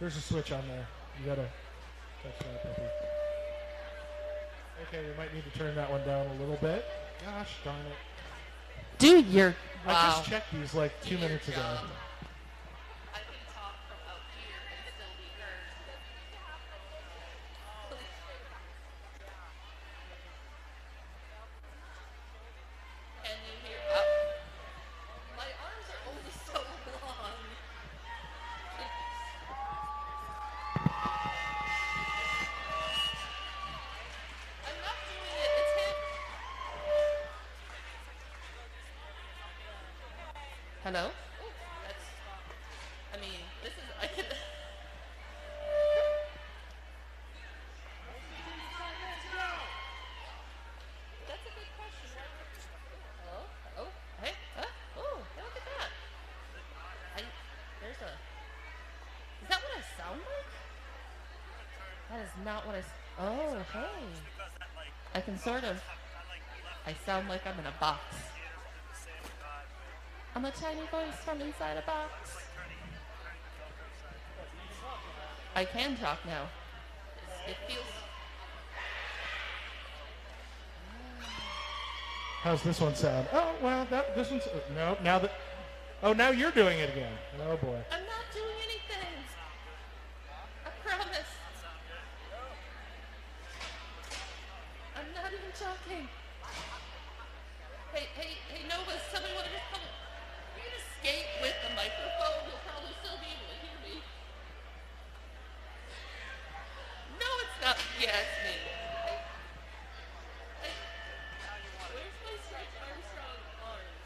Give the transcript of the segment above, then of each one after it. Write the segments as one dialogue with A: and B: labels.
A: There's a switch on there. You gotta touch that, puppy. Okay, we might need to turn that one down a little bit. Gosh darn it.
B: Do your...
A: I just checked these like 2 minutes ago.
B: I can talk from out here and still be heard. Can you hear? My arms are only so long. I'm not doing it. It's him. Hello? Ooh, that's, I mean, this is, I could. That's a good question. Hello? Oh, hey, oh, look at that. There's a, is that what I sound like? That is not what oh, hey. I can sort of, I sound like I'm in a box. I'm a tiny voice from inside a box. I can talk now. It feels...
A: How's this one sound? Oh, well, this one's... no, now that... Oh, now you're doing it again. Oh, boy.
B: I'm not doing anything. I promise. I'm not even talking. Hey, Novas, somebody want to just come... You can escape with the microphone. You'll probably still be able to hear me. No, it's not. Yeah, it's me. Where's my Stretch Armstrong arms?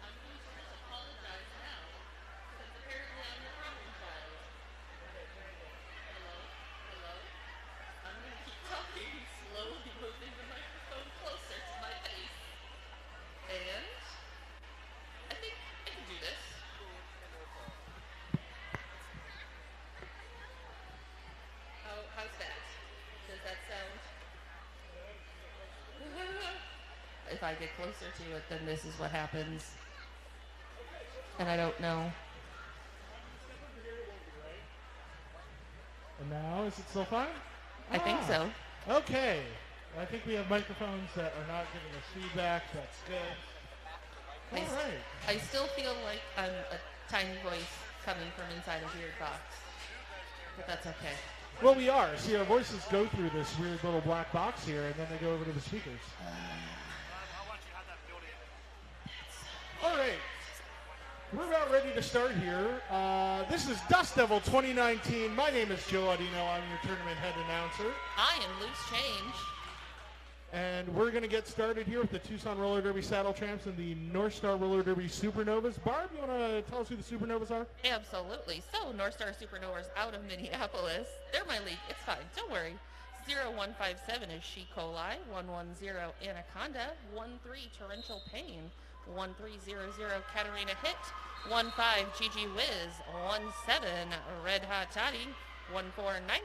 B: I'm going to just apologize now, since apparently I'm the problem child. Hello? I'm going to keep talking, slowly moving the microphone closer to my face. And I think I can do this. How's that? Does that sound? If I get closer to it, then this is what happens. And I don't know.
A: And now, is it still fine?
B: I think so.
A: Okay. I think we have microphones that are not giving us feedback. That's good. All right.
B: I still feel like I'm a tiny voice coming from inside a weird box. But that's okay.
A: Well, we are. See, our voices go through this weird little black box here, and then they go over to the speakers. All right. We're about ready to start here. This is Dust Devil 2019. My name is Joe Audino. I'm your tournament head announcer.
B: I am Loose Change.
A: And we're going to get started here with the Tucson Roller Derby Saddletramps and the North Star Roller Derby Supernovas. Barb, you want to tell us who the Supernovas are?
B: Absolutely. So, North Star Supernovas out of Minneapolis. They're my league. It's fine. Don't worry. 0157 is She Coli. 110 Anaconda. 13 Torrential Pain. 1300 Katarina Hit. 15 Gigi Wiz. 17 Red Hot Toddy. 1949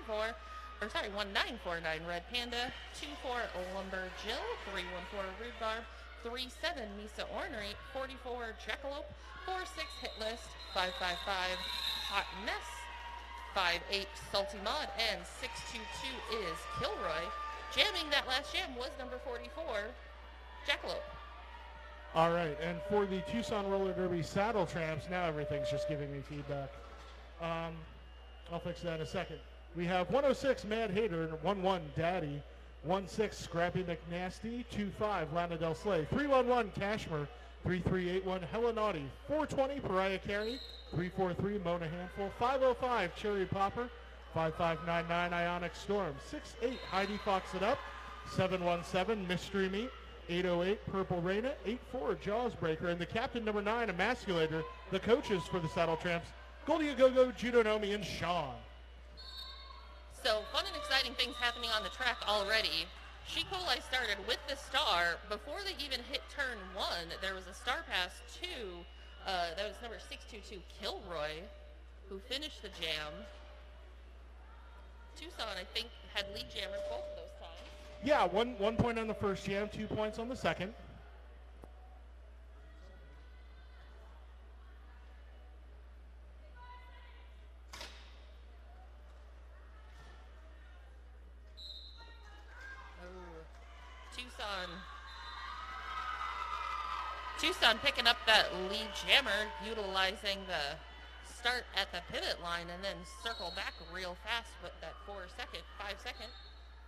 B: Red Panda, 24 Lumber Jill, 314 Rude Barb, 37 Misa Ornery, 44 Jackalope, 46 Hit List, 555 Hot Mess, 58 Salty Mod, and 622 is Kilroy. Jamming that last jam was number 44, Jackalope.
A: All right, and for the Tucson Roller Derby Saddletramps, now everything's just giving me feedback. I'll fix that in a second. We have 106 Mad Hater, 11 Daddy, 16 Scrappy McNasty, 25 Lana Del Slay, 311 Cashmere, 3381 Hella Naughty, 420 Pariah Carey, 343 Mona Handful, 505 Cherry Popper, 5599 Ionic Storm, 68 Heidi Fox It Up, 717 Mystery Meat, 808 Purple Raina, 84 Jaws Breaker, and the captain number 9 Emasculator, the coaches for the Saddletramps, Goldie Go-Go, Judo Nomi, and Sean.
B: So, fun and exciting things happening on the track already. She Coli started with the star. Before they even hit turn 1, there was a star pass 2. That was number 622, Kilroy, who finished the jam. Tucson, I think, had lead jammers both of those times.
A: Yeah, one point on the first jam, 2 points on the second.
B: Tucson picking up that lead jammer, utilizing the start at the pivot line and then circle back real fast with that 5 second.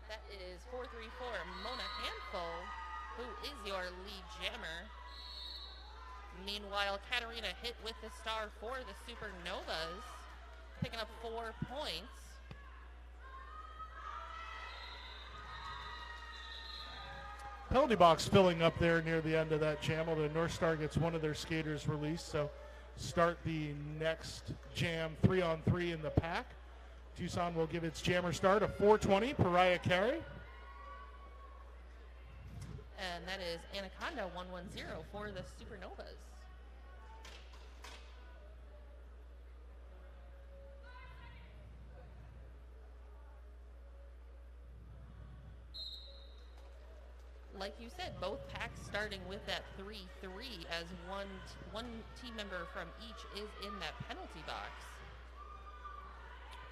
B: That is 4-3-4 Mona Handful, who is your lead jammer. Meanwhile, Katarina hit with the star for the Supernovas, picking up 4 points.
A: Penalty box filling up there near the end of that jam, although North Star gets one of their skaters released. So start the next jam 3-on-3 in the pack. Tucson will give its jammer start of 4:20, Pariah Carey.
B: And that is Anaconda 110 for the Supernovas. Like you said, both packs starting with that 3-3 as one team member from each is in that penalty box.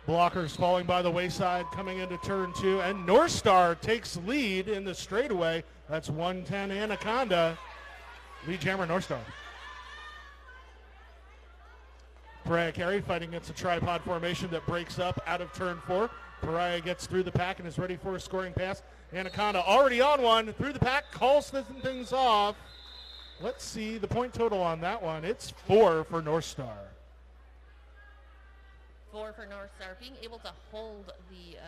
A: Blockers falling by the wayside coming into turn 2, and North Star takes lead in the straightaway. That's 110 Anaconda. Lead jammer North Star. Pariah Carey fighting against a tripod formation that breaks up out of turn 4. Pariah gets through the pack and is ready for a scoring pass. Anaconda already on one, through the pack, calls things off. Let's see the point total on that one. It's 4 for North Star.
B: 4 for North Star, being able to hold the,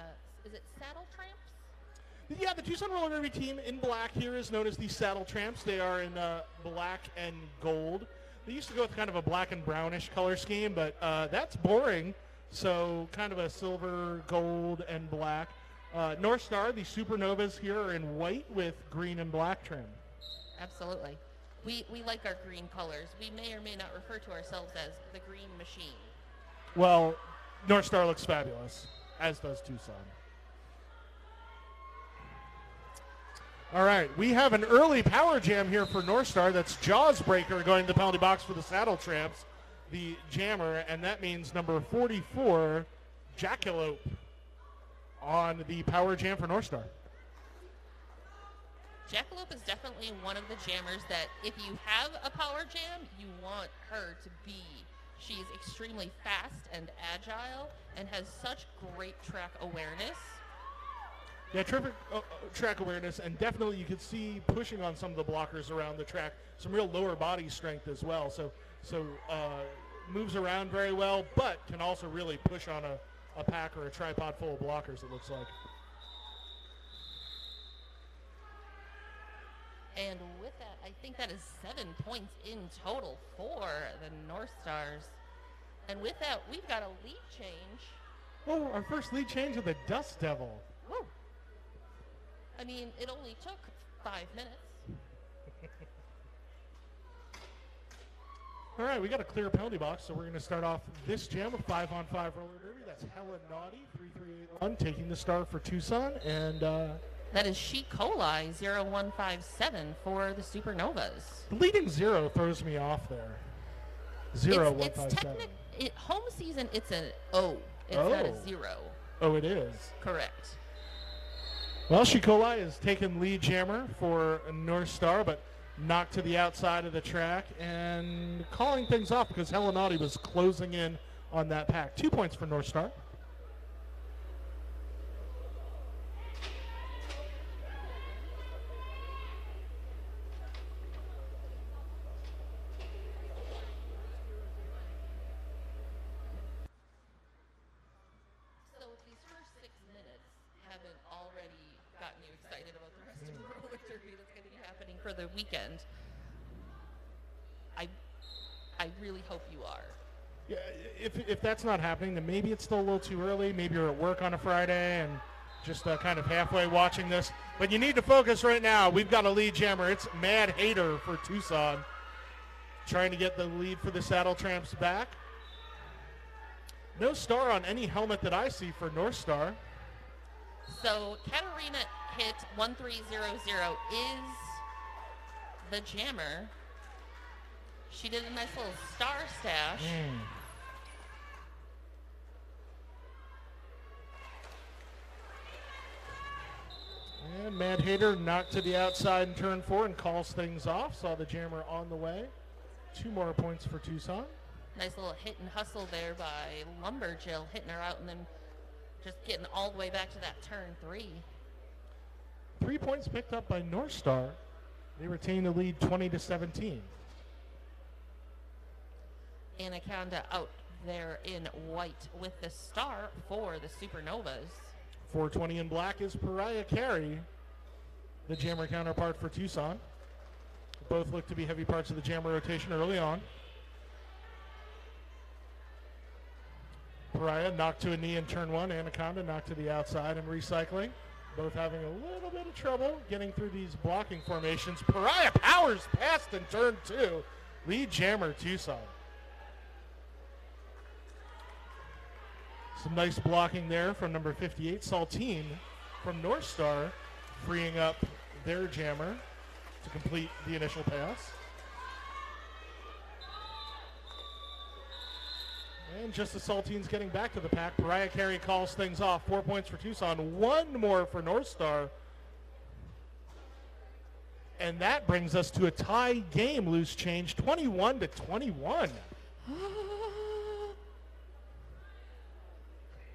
B: is it Saddletramps?
A: Yeah, the Tucson roller derby team in black here is known as the Saddletramps. They are in black and gold. They used to go with kind of a black and brownish color scheme, but that's boring. So kind of a silver, gold, and black. North Star, the Supernovas here are in white with green and black trim.
B: Absolutely. We like our green colors. We may or may not refer to ourselves as the green machine.
A: Well, North Star looks fabulous, as does Tucson. All right, we have an early power jam here for North Star. That's Jaws Breaker going to the penalty box for the Saddletramps, the jammer, and that means number 44, Jackalope, on the power jam for North Star.
B: Jackalope is definitely one of the jammers that if you have a power jam, you want her to be. She's extremely fast and agile and has such great track awareness.
A: Yeah, terrific track awareness, and definitely you could see pushing on some of the blockers around the track. Some real lower body strength as well. So moves around very well, but can also really push on a pack or a tripod full of blockers, it looks like.
B: And with that, I think that is 7 points in total for the North Stars. And with that, we've got a lead change.
A: Oh, our first lead change of the Dust Devil.
B: Woo. I mean, it only took 5 minutes.
A: All right, we got a clear penalty box, so we're going to start off this jam with 5-on-5 roller derby. That's Hella Naughty, 3-3-8-1, taking the start for Tucson, and
B: that is She Coli 0157 for the Supernovas.
A: the leading 0 throws me off there. 0157.
B: Home season, it's an O. It's not a 0.
A: Oh, it is.
B: Correct.
A: Well, She Coli has taken lead jammer for North Star, but knocked to the outside of the track and calling things off because Hella Naughty was closing in on that pack. 2 points for North Star.
B: So if these first 6 minutes haven't already gotten you excited about the rest of the roller derby that's going to be happening for the weekend, I really hope you are.
A: Yeah, if that's not happening, then maybe it's still a little too early. Maybe you're at work on a Friday and just kind of halfway watching this. But you need to focus right now. We've got a lead jammer. It's Mad Hater for Tucson, trying to get the lead for the Saddletramps back. No star on any helmet that I see for North Star.
B: So Katarina hit 1300 is the jammer. She did a nice little star stash.
A: And Mad Hater knocked to the outside in turn 4 and calls things off. Saw the jammer on the way. 2 more points for Tucson.
B: Nice little hit and hustle there by Lumberjill, hitting her out and then just getting all the way back to that turn 3.
A: 3 points picked up by North Star. They retain the lead 20-17.
B: Anaconda out there in white with the star for the Supernovas.
A: 420 in black is Pariah Carey, the jammer counterpart for Tucson. Both look to be heavy parts of the jammer rotation early on. Pariah knocked to a knee in turn 1. Anaconda knocked to the outside and recycling. Both having a little bit of trouble getting through these blocking formations. Pariah powers past in turn 2. Lead jammer Tucson. Some nice blocking there from number 58, Saltine from North Star, freeing up their jammer to complete the initial pass. And just as Saltine's getting back to the pack, Pariah Carey calls things off. 4 points for Tucson, 1 more for North Star. And that brings us to a tie game, loose change, 21-21.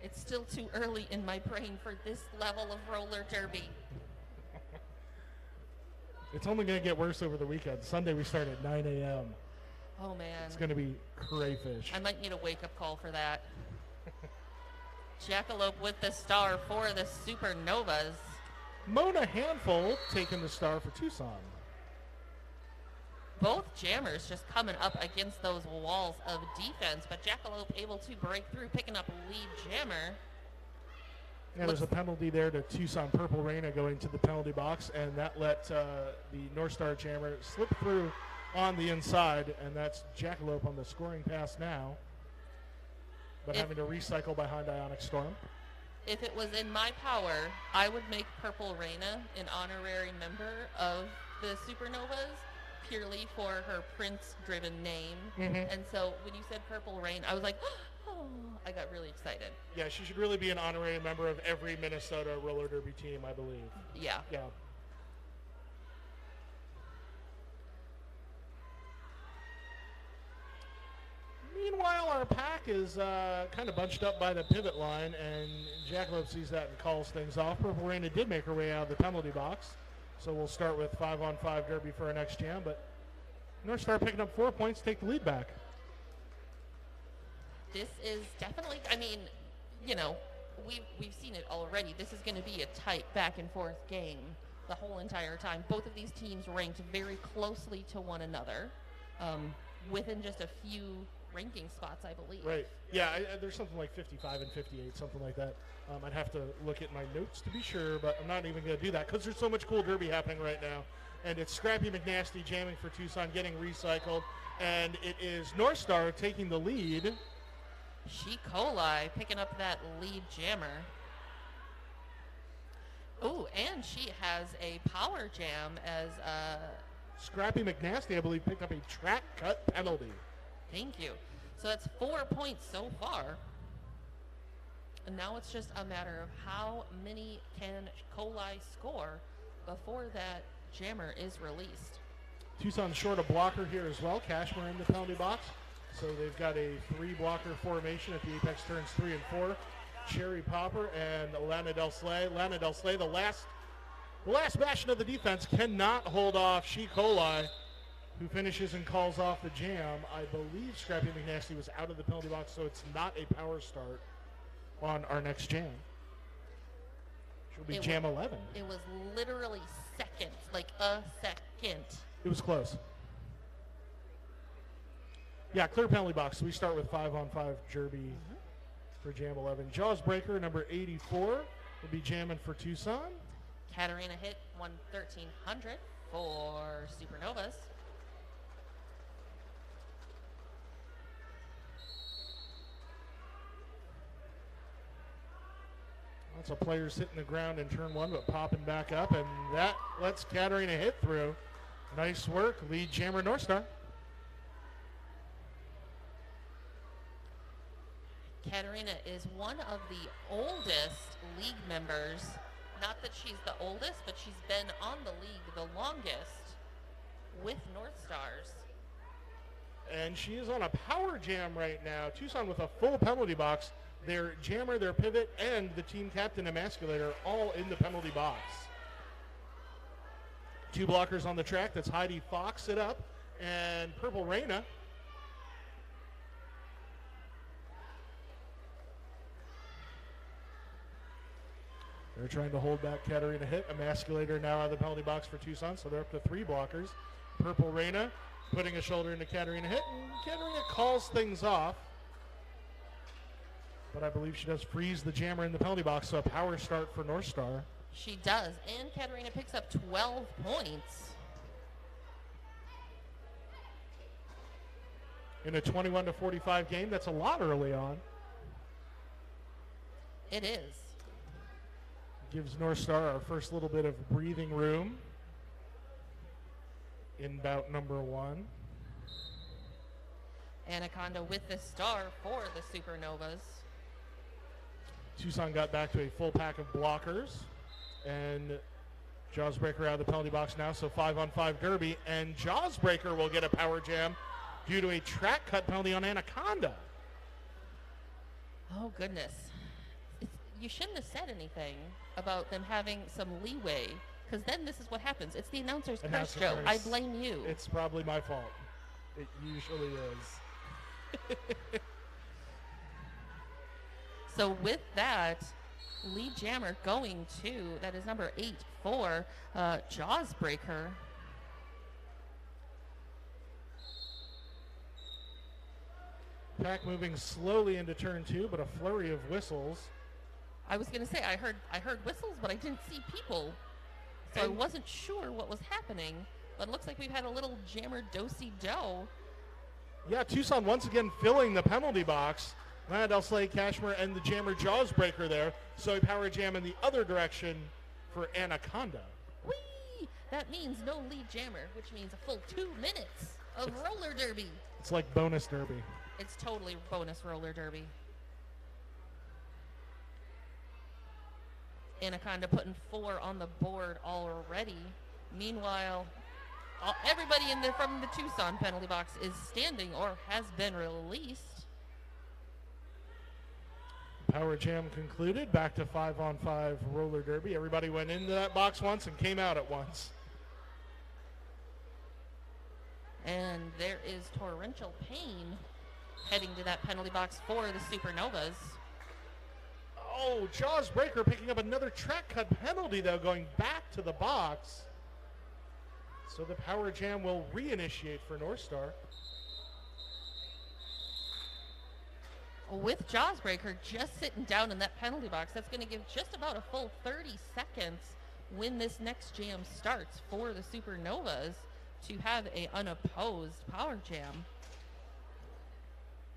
B: It's still too early in my brain for this level of roller derby.
A: It's only going to get worse over the weekend. Sunday we start at 9 a.m.
B: Oh, man.
A: It's going to be crayfish.
B: I might need a wake-up call for that. Jackalope with the star for the Supernovas.
A: Mona Handful taking the star for Tucson.
B: Both jammers just coming up against those walls of defense, but Jackalope able to break through, picking up lead jammer.
A: Yeah, there's a penalty there to Tucson Purple Reina going to the penalty box, and that let the North Star jammer slip through on the inside, and that's Jackalope on the scoring pass now, but having to recycle behind Ionic Storm.
B: If it was in my power, I would make Purple Reina an honorary member of the Supernovas, purely for her Prince-driven name. And so when you said Purple Rain, I was like, oh, I got really excited.
A: Yeah, she should really be an honorary member of every Minnesota roller derby team, I believe.
B: Yeah.
A: Yeah. Meanwhile, our pack is kind of bunched up by the pivot line, and Jackalope sees that and calls things off. Purple Reina did make her way out of the penalty box. So we'll start with 5-on-5 derby for our next jam, but North Star picking up 4 points, take the lead back.
B: This is definitely, I mean, you know, we've seen it already. This is going to be a tight back and forth game the whole entire time. Both of these teams ranked very closely to one another, within just a few ranking spots, I believe.
A: Right. Yeah, there's something like 55 and 58, something like that. I'd have to look at my notes to be sure, but I'm not even going to do that because there's so much cool derby happening right now. And it's Scrappy McNasty jamming for Tucson, getting recycled. And it is North Star taking the lead.
B: She Coli picking up that lead jammer. Oh, and she has a power jam as
A: Scrappy McNasty, I believe, picked up a track cut penalty.
B: Thank you. So that's 4 points so far. And now it's just a matter of how many can Coli score before that jammer is released.
A: Tucson short a blocker here as well. Cashmere in the penalty box. So they've got a 3-blocker formation at the apex turns 3 and 4. Cherry Popper and Lana Del Slay. Lana Del Slay, the last bastion of the defense, cannot hold off She Coli, who finishes and calls off the jam. I believe Scrappy McNasty was out of the penalty box, so it's not a power start on our next jam. She'll be jam 11.
B: It was literally seconds, like a second.
A: It was close. Yeah, clear penalty box. So we start with 5-on-5 derby for jam 11. Jaws Breaker, number 84, will be jamming for Tucson.
B: Katarina hit 1300 for Supernovas.
A: Lots of players hitting the ground in turn 1, but popping back up, and that lets Katarina hit through. Nice work, lead jammer North Star.
B: Katarina is one of the oldest league members Not that she's the oldest, but she's been on the league the longest with North Stars.
A: And she is on a power jam right now. Tucson with a full penalty box. Their jammer, their pivot, and the team captain emasculator all in the penalty box. 2 blockers on the track. That's Heidi Fox it up and Purple Reina. They're trying to hold back Katarina Hit. Emasculator now out of the penalty box for Tucson, so they're up to 3 blockers. Purple Reina putting a shoulder into Katarina Hit, and Katarina calls things off. But I believe she does freeze the jammer in the penalty box, so a power start for North Star.
B: She does, and Katarina picks up 12 points.
A: In a 21-45 game, that's a lot early on.
B: It is.
A: Gives North Star our first little bit of breathing room in bout number 1.
B: Anaconda with the star for the Supernovas.
A: Tucson got back to a full pack of blockers, and Jawsbreaker out of the penalty box now, so 5-on-5 derby, and Jawsbreaker will get a power jam due to a track cut penalty on Anaconda.
B: Oh, goodness. You shouldn't have said anything about them having some leeway, because then this is what happens. It's the announcer's curse, Joe. I blame you.
A: It's probably my fault. It usually is.
B: So with that, lead jammer going to, that is number 8 for Jawsbreaker.
A: Pack moving slowly into turn 2, but a flurry of whistles.
B: I was going to say, I heard whistles, but I didn't see people. So I wasn't sure what was happening. But it looks like we've had a little jammer do-si-do.
A: Yeah, Tucson once again filling the penalty box. Landell Slade, Cashmere, and the jammer Jawsbreaker there. So a power jam in the other direction for Anaconda.
B: Whee! That means no lead jammer, which means a full 2 minutes of roller derby.
A: It's like bonus derby.
B: It's totally bonus roller derby. Anaconda putting 4 on the board already. Meanwhile, everybody from the Tucson penalty box is standing or has been released.
A: Power jam concluded. Back to 5-on-5 roller derby. Everybody went into that box once and came out at once.
B: And there is torrential pain heading to that penalty box for the Supernovas.
A: Oh, Jawsbreaker picking up another track cut penalty, though, going back to the box. So the power jam will reinitiate for North Star.
B: With Jawsbreaker just sitting down in that penalty box, that's going to give just about a full 30 seconds when this next jam starts for the Supernovas to have a unopposed power jam.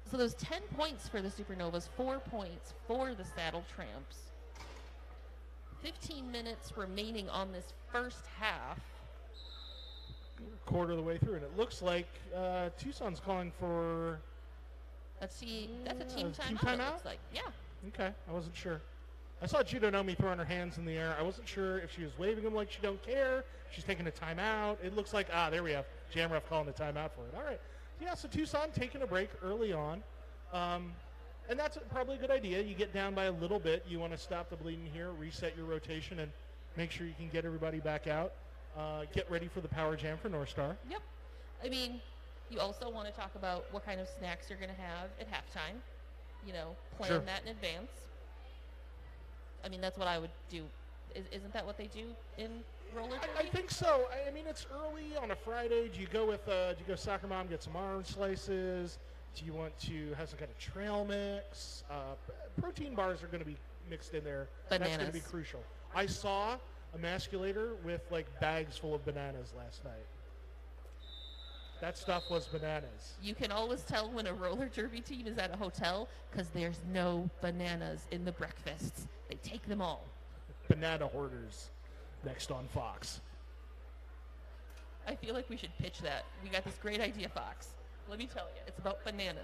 B: So those 10 points for the Supernovas, 4 points for the Saddletramps. 15 minutes remaining on this first half.
A: Quarter of the way through, and it looks like Tucson's calling for...
B: Let's see, that's a team
A: team
B: timeout, it
A: timeout?
B: looks like. Yeah.
A: Okay, I wasn't sure. I saw Judonomi throwing her hands in the air. I wasn't sure if she was waving them like she don't care. She's taking a timeout. It looks like, there we have Jam Ref calling a timeout for it. All right. Yeah, so Tucson taking a break early on. And that's probably a good idea. You get down by a little bit. You want to stop the bleeding here, reset your rotation, and make sure you can get everybody back out. Get ready for the power jam for North Star.
B: Yep. I mean, you also want to talk about what kind of snacks you're going to have at halftime. You know, plan that in advance. I mean, that's what I would do. Isn't that what they do in roller derby?
A: I think so. I mean, it's early on a Friday. Do you go with, do you go Soccer Mom, get some orange slices? Do you want to have some kind of trail mix? Protein bars are going to be mixed in there.
B: Bananas.
A: That's going to be crucial. I saw a masculator with, like, bags full of bananas last night. That stuff was bananas.
B: You can always tell when a roller derby team is at a hotel because there's no bananas in the breakfasts. They take them all.
A: Banana hoarders next on Fox.
B: I feel like we should pitch that. We got this great idea, Fox. Let me tell you, it's about bananas.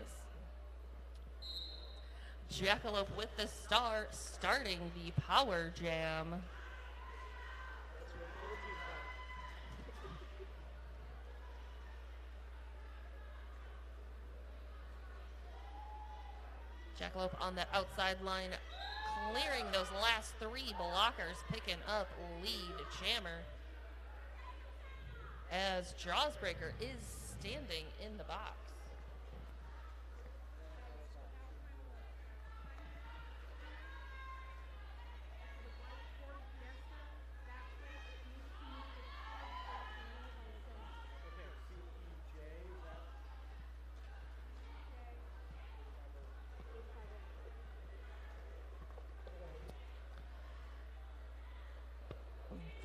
B: Jackalope with the star starting the power jam. Jackalope on that outside line, clearing those last 3 blockers, picking up lead jammer. As Jawsbreaker is standing in the box.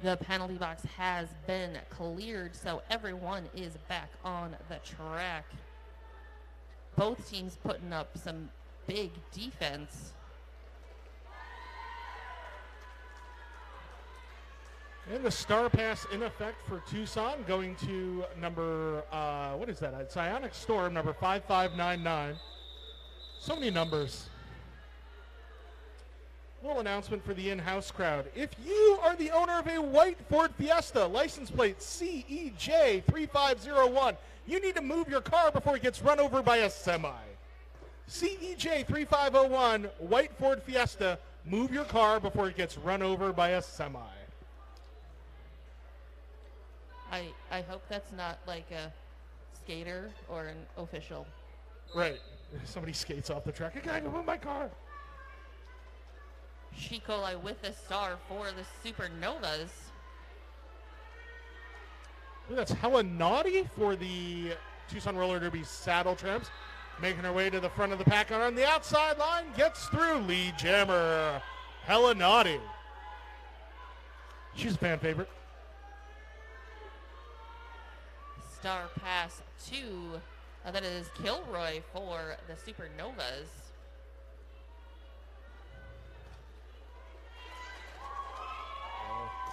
B: The penalty box has been cleared, so everyone is back on the track. Both teams putting up some big defense.
A: And the star pass in effect for Tucson, going to number, what is that? It's Ionic Storm, number 5599. So many numbers. Little announcement for the in-house crowd. If you are the owner of a white Ford Fiesta, license plate CEJ3501, you need to move your car before it gets run over by a semi. CEJ3501, white Ford Fiesta, move your car before it gets run over by a semi.
B: I hope that's not like a skater or an official.
A: Right. Somebody skates off the track. I gotta move my car.
B: She Coli with the star for the Supernovas.
A: Ooh, that's hella naughty for the Tucson Roller Derby Saddletramps. Making her way to the front of the pack on the outside line. Gets through lead jammer. Hella naughty. She's a fan favorite.
B: Star pass to, that is Kilroy for the Supernovas.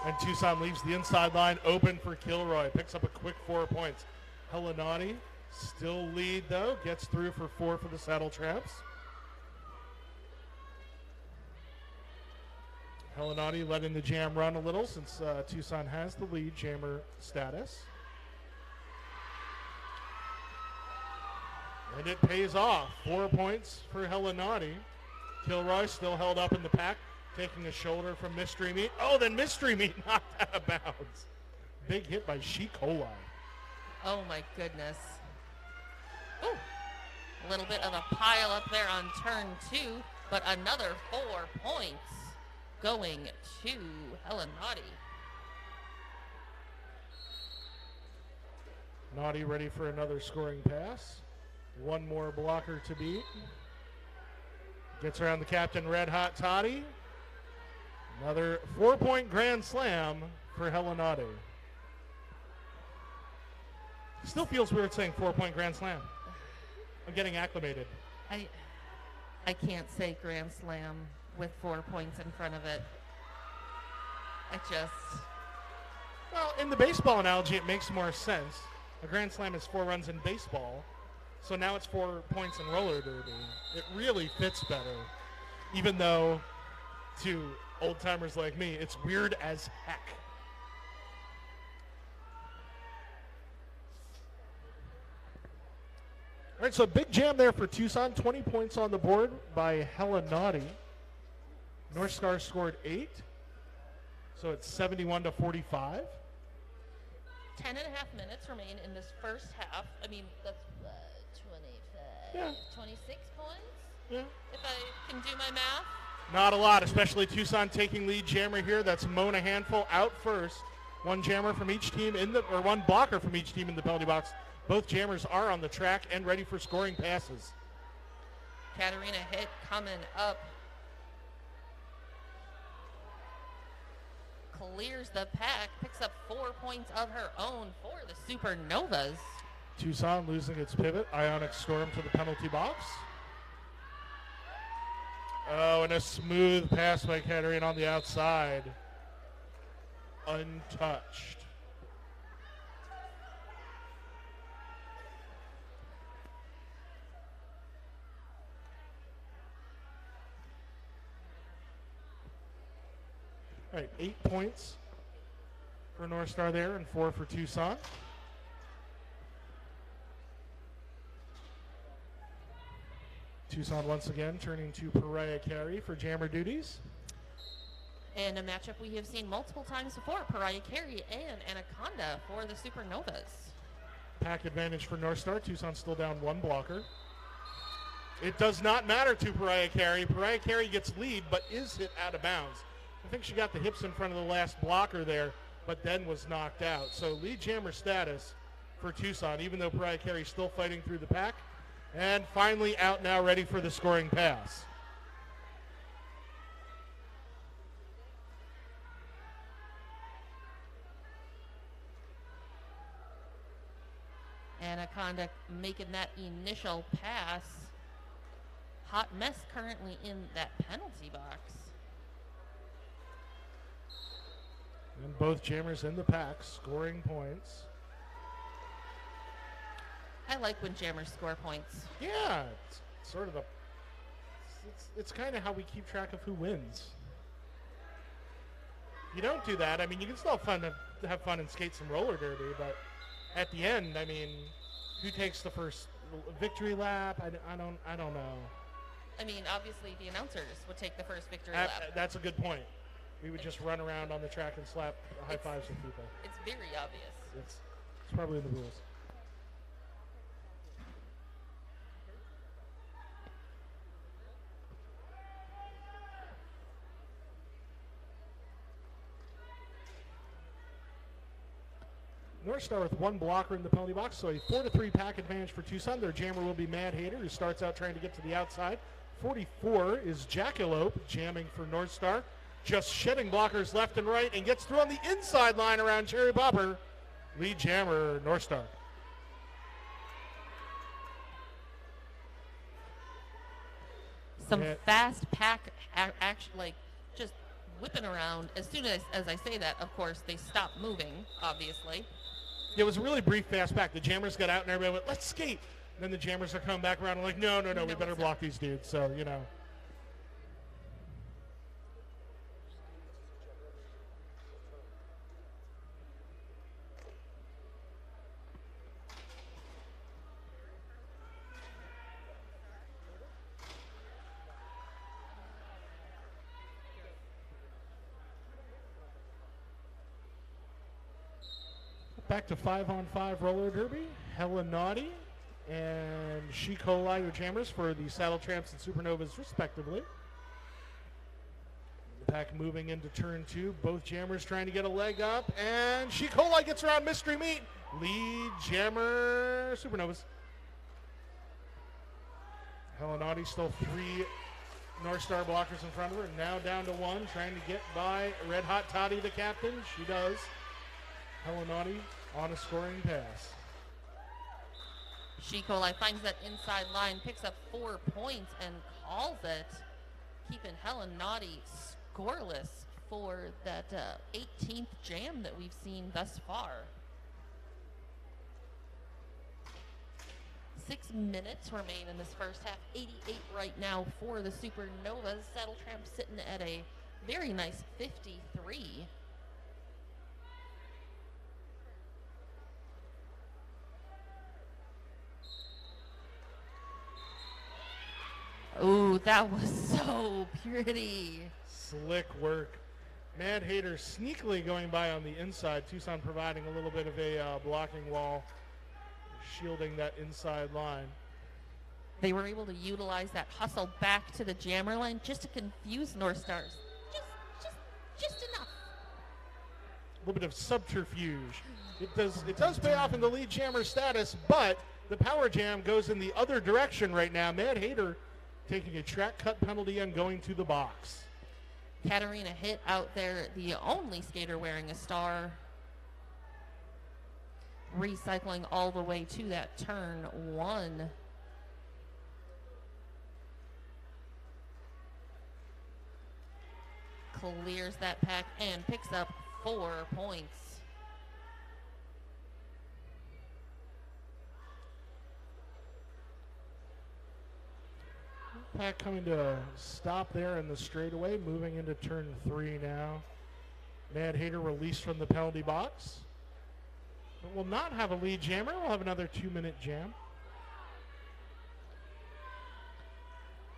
A: And Tucson leaves the inside line open for Kilroy. Picks up a quick 4 points. Hella naughty. Still lead, though. Gets through for 4 for the Saddletramps. Hella naughty letting the jam run a little since Tucson has the lead jammer status. And it pays off. 4 points for Hella naughty. Kilroy still held up in the pack. Taking a shoulder from Mystery Meat. Oh, then Mystery Meat knocked out of bounds. Big hit by She Coli.
B: Oh, my goodness. Ooh. A little bit of a pile up there on turn 2, but another 4 points going to Helen Naughty.
A: Naughty ready for another scoring pass. One more blocker to beat. Gets around the captain, Red Hot Toddy. Another 4-point grand slam for Helenade. Still feels weird saying 4-point grand slam. I'm getting acclimated.
B: I can't say grand slam with 4 points in front of it.
A: Well, in the baseball analogy, it makes more sense. A grand slam is 4 runs in baseball. So now it's 4 points in roller derby. It really fits better. Even though, to old timers like me, it's weird as heck. All right, so big jam there for Tucson. 20 points on the board by Helenade. North Star scored 8. So it's 71-45.
B: 10 and a half minutes remain in this first half. I mean, that's 26 points?
A: Yeah.
B: If I can do my math.
A: Not a lot, especially Tucson taking lead jammer here. That's Mona Handful out first. One jammer from each team or one blocker from each team in the penalty box. Both jammers are on the track and ready for scoring passes.
B: Katarina hit coming up. Clears the pack, picks up 4 points of her own for the Supernovas.
A: Tucson losing its pivot. Ionic Storm to the penalty box. Oh, and a smooth pass by Katarina on the outside. Untouched. All right, 8 points for North Star there and 4 for Tucson. Tucson once again turning to Pariah Carey for jammer duties.
B: And a matchup we have seen multiple times before, Pariah Carey and Anaconda for the Supernovas.
A: Pack advantage for North Star. Tucson still down one blocker. It does not matter to Pariah Carey. Pariah Carey gets lead, but is hit out of bounds. I think she got the hips in front of the last blocker there, but then was knocked out. So lead jammer status for Tucson, even though Pariah Carey still fighting through the pack. And finally out now, ready for the scoring pass.
B: Anaconda making that initial pass. Hot mess currently in that penalty box.
A: And both jammers in the pack scoring points.
B: I like when jammers score points.
A: Yeah, it's sort of it's kind of how we keep track of who wins. You don't do that. I mean, you can still have fun and skate some roller derby, but at the end, I mean, who takes the first victory lap? I don't know.
B: I mean, obviously the announcers would take the first victory lap.
A: That's a good point. We would just run around on the track and slap high fives with people.
B: It's very obvious.
A: It's probably in the rules. North Star with one blocker in the penalty box, so a 4-3 pack advantage for Tucson. Their jammer will be Mad Hater, who starts out trying to get to the outside. 44 is Jackalope, jamming for North Star. Just shedding blockers left and right and gets through on the inside line around Cherry Popper. Lead jammer, North Star.
B: Some fast pack action, like just whipping around. As soon as I say that, of course, they stop moving, obviously.
A: It was a really brief fast back. The jammers got out and everybody went, let's skate. And then the jammers are coming back around and like, no, we better block these dudes. So, you know. Back to 5-on-5 roller derby. Hella Naughty and She Coli are jammers for the Saddletramps and Supernovas respectively. The pack moving into turn 2. Both jammers trying to get a leg up, and She Coli gets around mystery meat. Lead jammer Supernovas. Hella Naughty still 3 North Star blockers in front of her. Now down to 1, trying to get by Red Hot Toddy, the captain. She does. Hella Naughty on a scoring pass.
B: She Coli finds that inside line, picks up 4 points and calls it, keeping Helen Naughty scoreless for that 18th jam that we've seen thus far. 6 minutes remain in this first half. 88 right now for the Supernovas. Saddletramps sitting at a very nice 53. Ooh, that was so pretty.
A: Slick work. Mad Hater sneakily going by on the inside. Tucson providing a little bit of a blocking wall, shielding that inside line.
B: They were able to utilize that hustle back to the jammer line just to confuse North Stars. Just enough.
A: A little bit of subterfuge. It does pay off in the lead jammer status, but the power jam goes in the other direction right now. Mad Hater taking a track cut penalty and going to the box.
B: Katarina hit out there, the only skater wearing a star. Recycling all the way to that turn 1. Clears that pack and picks up 4 points.
A: Pack coming to a stop there in the straightaway, moving into turn 3 now. Mad Hater released from the penalty box. But will not have a lead jammer. We'll have another 2-minute jam.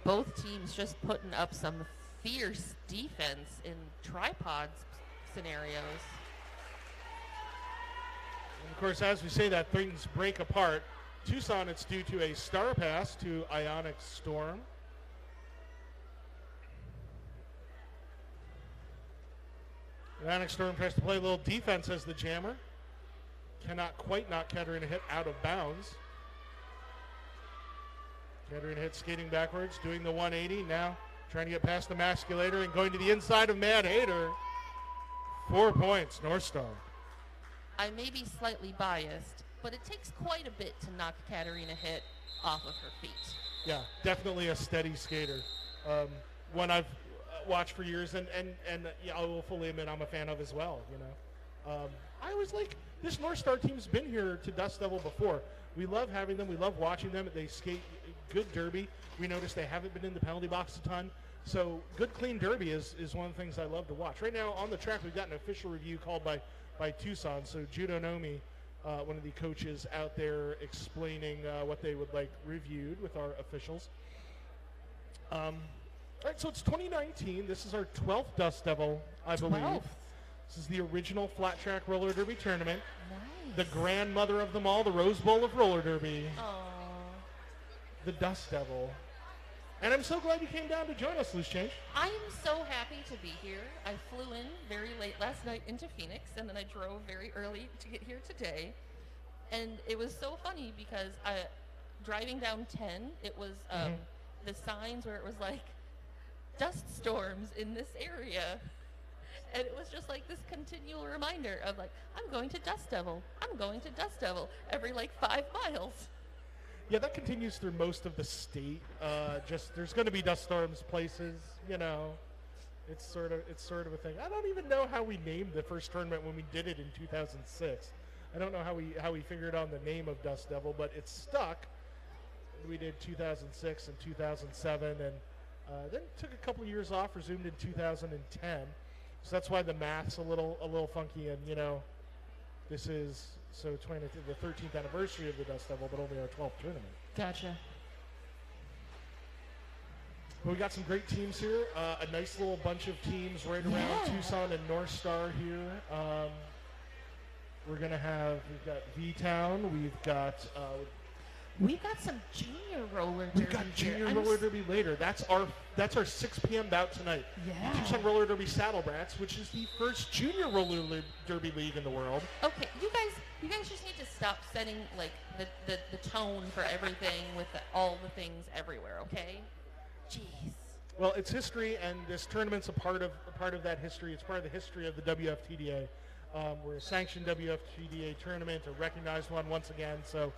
B: both teams just putting up some fierce defense in tripod scenarios.
A: And of course, as we say that, things break apart. Tucson, it's due to a star pass to Ionic Storm. Ionic Storm tries to play a little defense as the jammer. Cannot quite knock Katarina Hit out of bounds. Katarina Hit skating backwards, doing the 180. Now trying to get past the Masculator and going to the inside of Mad Hater. 4 points, North Star.
B: I may be slightly biased, but it takes quite a bit to knock Katarina Hit off of her feet.
A: Yeah, definitely a steady skater. One I've watched for years, and yeah, I will fully admit I'm a fan of as well. You know, I always like this North Star team's been here to Dust Devil before. We love having them. We love watching them. They skate good derby. We noticed they haven't been in the penalty box a ton. So good, clean derby is one of the things I love to watch. Right now on the track, we've got an official review called by Tucson. So Judo Nomi, one of the coaches out there explaining what they would like reviewed with our officials. All right, so it's 2019. This is our 12th Dust Devil, I believe.
B: 12th.
A: This is the original flat track roller derby tournament.
B: Nice.
A: The grandmother of them all, the Rose Bowl of roller derby.
B: Aww.
A: The Dust Devil. And I'm so glad you came down to join us, Loose Change.
B: I am so happy to be here. I flew in very late last night into Phoenix, and then I drove very early to get here today. And it was so funny because driving down 10, it was the signs where it was like, dust storms in this area. And it was just like this continual reminder of like, I'm going to Dust Devil. I'm going to Dust Devil every like 5 miles.
A: Yeah, that continues through most of the state. Just there's going to be dust storms places, you know. It's sort of a thing. I don't even know how we named the first tournament when we did it in 2006. I don't know how we figured on the name of Dust Devil, but it's stuck. We did 2006 and 2007, and then took a couple years off, resumed in 2010. So that's why the math's a little funky, and you know, this is the 13th anniversary of the Dust Devil, but only our 12th tournament.
B: Gotcha.
A: But we got some great teams here. A nice little bunch of teams right around Tucson and North Star here. We've got V-Town.
B: We've got some junior roller derby.
A: We've got junior roller derby later. That's our 6 p.m. bout tonight.
B: Yeah.
A: Tucson Roller Derby Saddletramps, which is the first junior roller derby league in the world.
B: Okay, you guys just need to stop setting like the tone for everything with all the things everywhere. Okay. Jeez.
A: Well, it's history, and this tournament's a part of that history. It's part of the history of the WFTDA. We're a sanctioned WFTDA tournament, a recognized one once again. So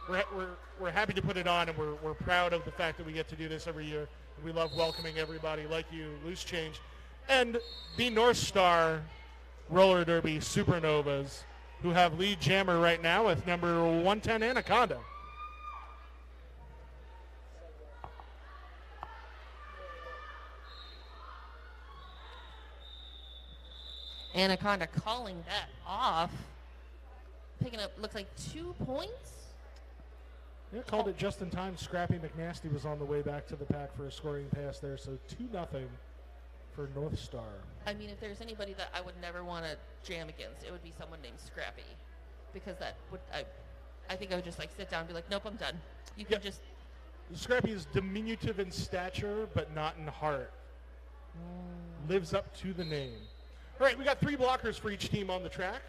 A: we're happy to put it on, and we're proud of the fact that we get to do this every year. We love welcoming everybody like you, Loose Change, and the North Star Roller Derby Supernovas, who have lead jammer right now with number 110 Anaconda.
B: Anaconda calling that off. Picking up, looks like 2 points.
A: Yeah, called it just in time. Scrappy McNasty was on the way back to the pack for a scoring pass there, so 2-0 for North Star.
B: I mean, if there's anybody that I would never want to jam against, it would be someone named Scrappy, because that would I think I would just like sit down and be like, nope, I'm done. You can just.
A: Scrappy is diminutive in stature, but not in heart. Lives up to the name. All right, we got 3 blockers for each team on the track.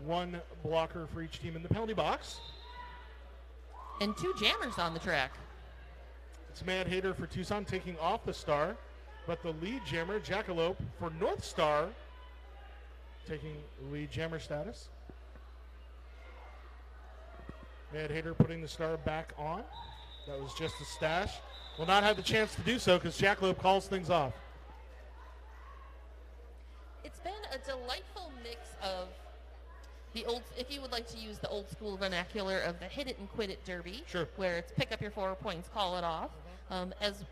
A: 1 blocker for each team in the penalty box.
B: And 2 jammers on the track.
A: It's Mad Hater for Tucson taking off the star, but the lead jammer, Jackalope, for North Star, taking lead jammer status. Mad Hater putting the star back on. That was just a stash. Will not have the chance to do so because Jackalope calls things off.
B: It's been a delightful mix of the old, if you would like to use the old school vernacular of the hit it and quit it derby,
A: sure,
B: where it's pick up your 4 points, call it off, as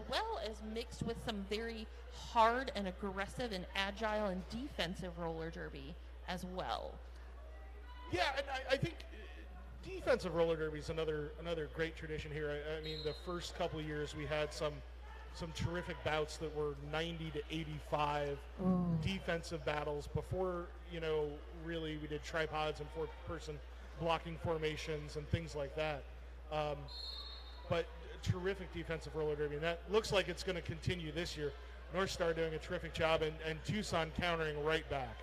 B: well as mixed with some very hard and aggressive and agile and defensive roller derby as well.
A: Yeah, and I think defensive roller derby is another great tradition here. I mean, the first couple of years we had some terrific bouts that were 90 to 85 defensive battles before, really we did tripods and four-person blocking formations and things like that. But terrific defensive roller derby, and that looks like it's going to continue this year. North Star doing a terrific job, and Tucson countering right back.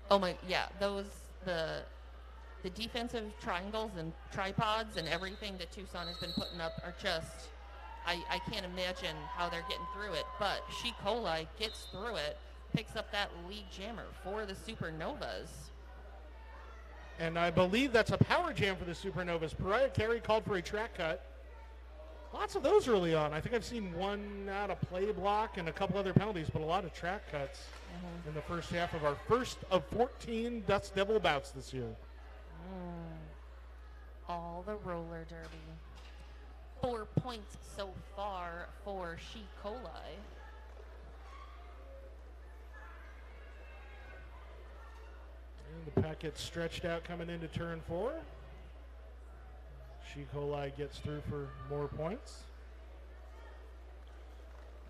B: Oh my, yeah, the defensive triangles and tripods and everything that Tucson has been putting up are just, I can't imagine how they're getting through it. But She Coli gets through it, picks up that lead jammer for the Supernovas.
A: And I believe that's a power jam for the Supernovas. Pariah Carey called for a track cut. Lots of those early on. I think I've seen one out of play block and a couple other penalties, but a lot of track cuts in the first half of our first of 14 Dust Devil bouts this year.
B: All the roller derby. 4 points so far for She Coli.
A: And the pack gets stretched out coming into turn 4. She Coli gets through for more points.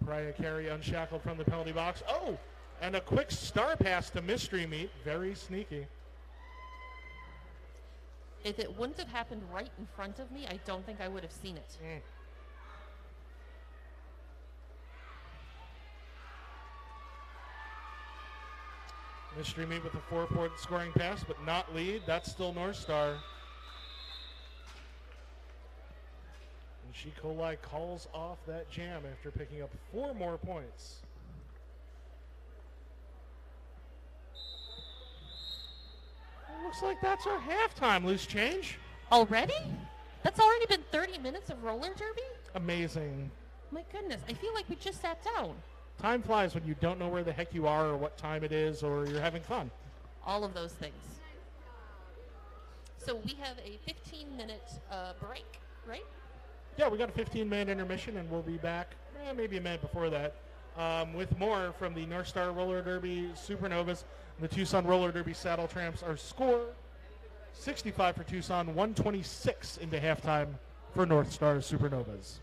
A: Pariah Carey unshackled from the penalty box. Oh, and a quick star pass to Mystery Meat. Very sneaky.
B: If it wouldn't have happened right in front of me, I don't think I would have seen it.
A: Mystery Meat with a 4-point scoring pass, but not lead. That's still North Star. And She Coli calls off that jam after picking up 4 more points. Looks like that's our halftime, Loose Change.
B: Already? That's already been 30 minutes of roller derby?
A: Amazing.
B: My goodness, I feel like we just sat down.
A: Time flies when you don't know where the heck you are or what time it is or you're having fun.
B: All of those things. So we have a 15-minute break, right?
A: Yeah, we got a 15-minute intermission, and we'll be back maybe a minute before that with more from the North Star Roller Derby Supernovas. The Tucson Roller Derby Saddletramps. Our score, 65 for Tucson, 126 into halftime for North Star Supernovas.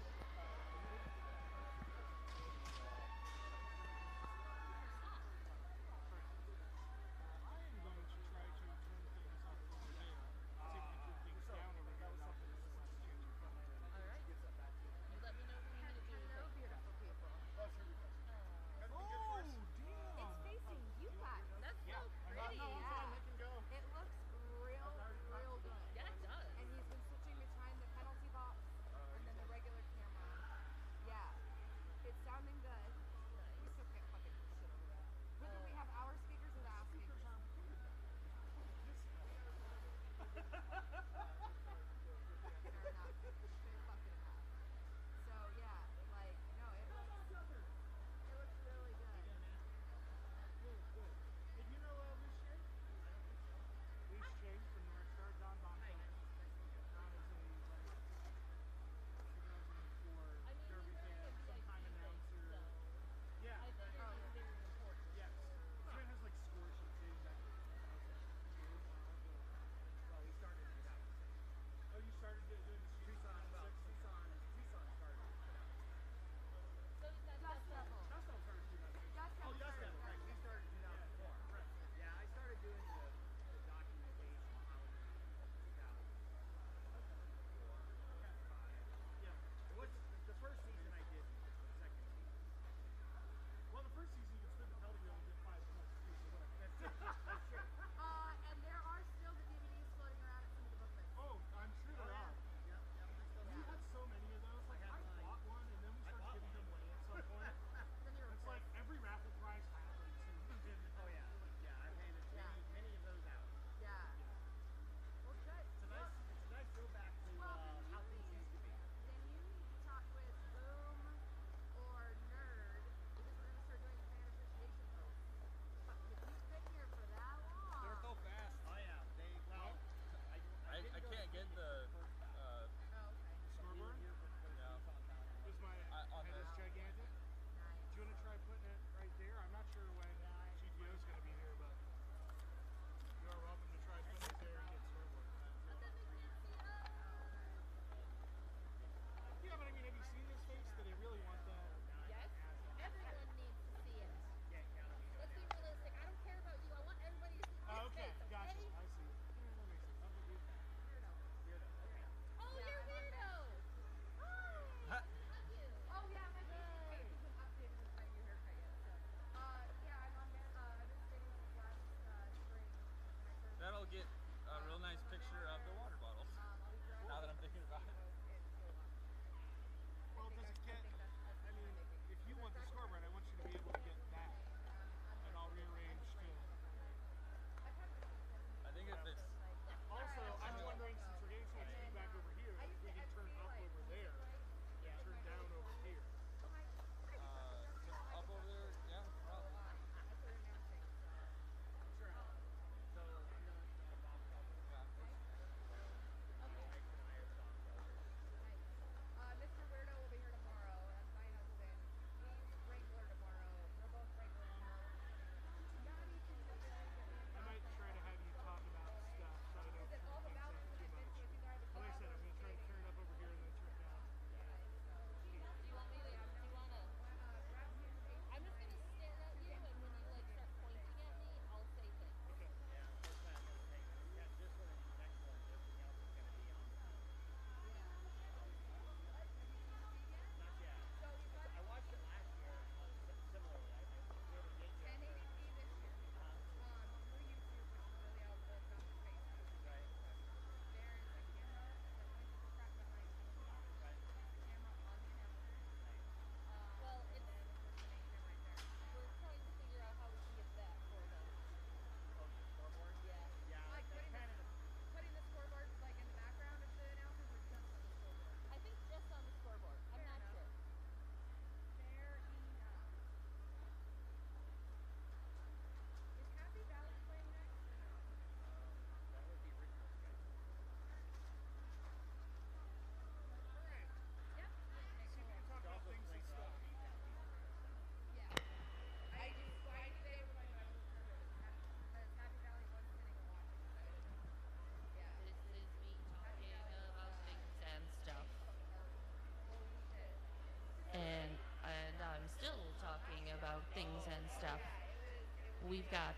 B: we've got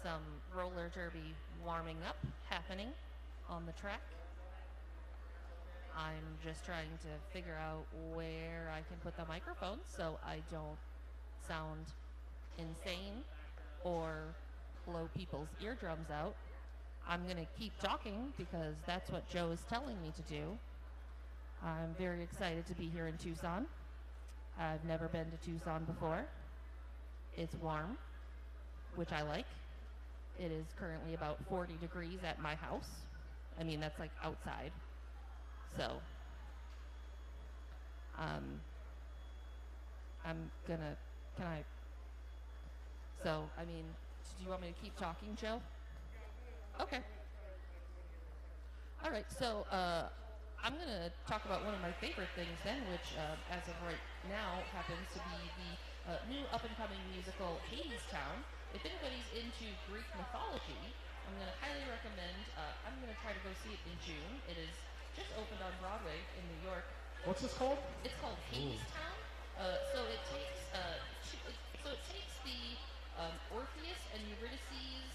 B: some roller derby warming up happening on the track. I'm just trying to figure out where I can put the microphone so I don't sound insane or blow people's eardrums out. I'm going to keep talking because that's what Joe is telling me to do. I'm very excited to be here in Tucson. I've never been to Tucson before. It's warm, which I like. It is currently about 40 degrees at my house. I mean, that's like outside. So, I'm gonna, I mean, do you want me to keep talking, Joe? Okay. All right, so, I'm gonna talk about one of my favorite things then, which, as of right now, happens to be the new up-and-coming musical, Hadestown. If anybody's into Greek mythology, I'm gonna highly recommend, I'm gonna try to go see it in June. It is just opened on Broadway in New York.
A: What's this called?
B: It's called Hadestown. So it takes the Orpheus and Eurydice's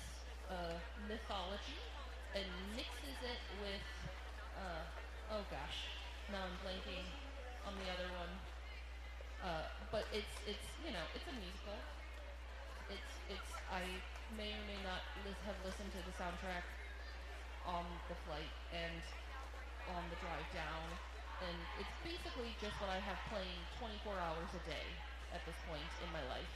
B: mythology and mixes it with oh gosh, now I'm blanking on the other one. But it's you know, it's a musical. I may or may not have listened to the soundtrack on the flight and on the drive down, and it's basically just what I have playing 24 hours a day at this point in my life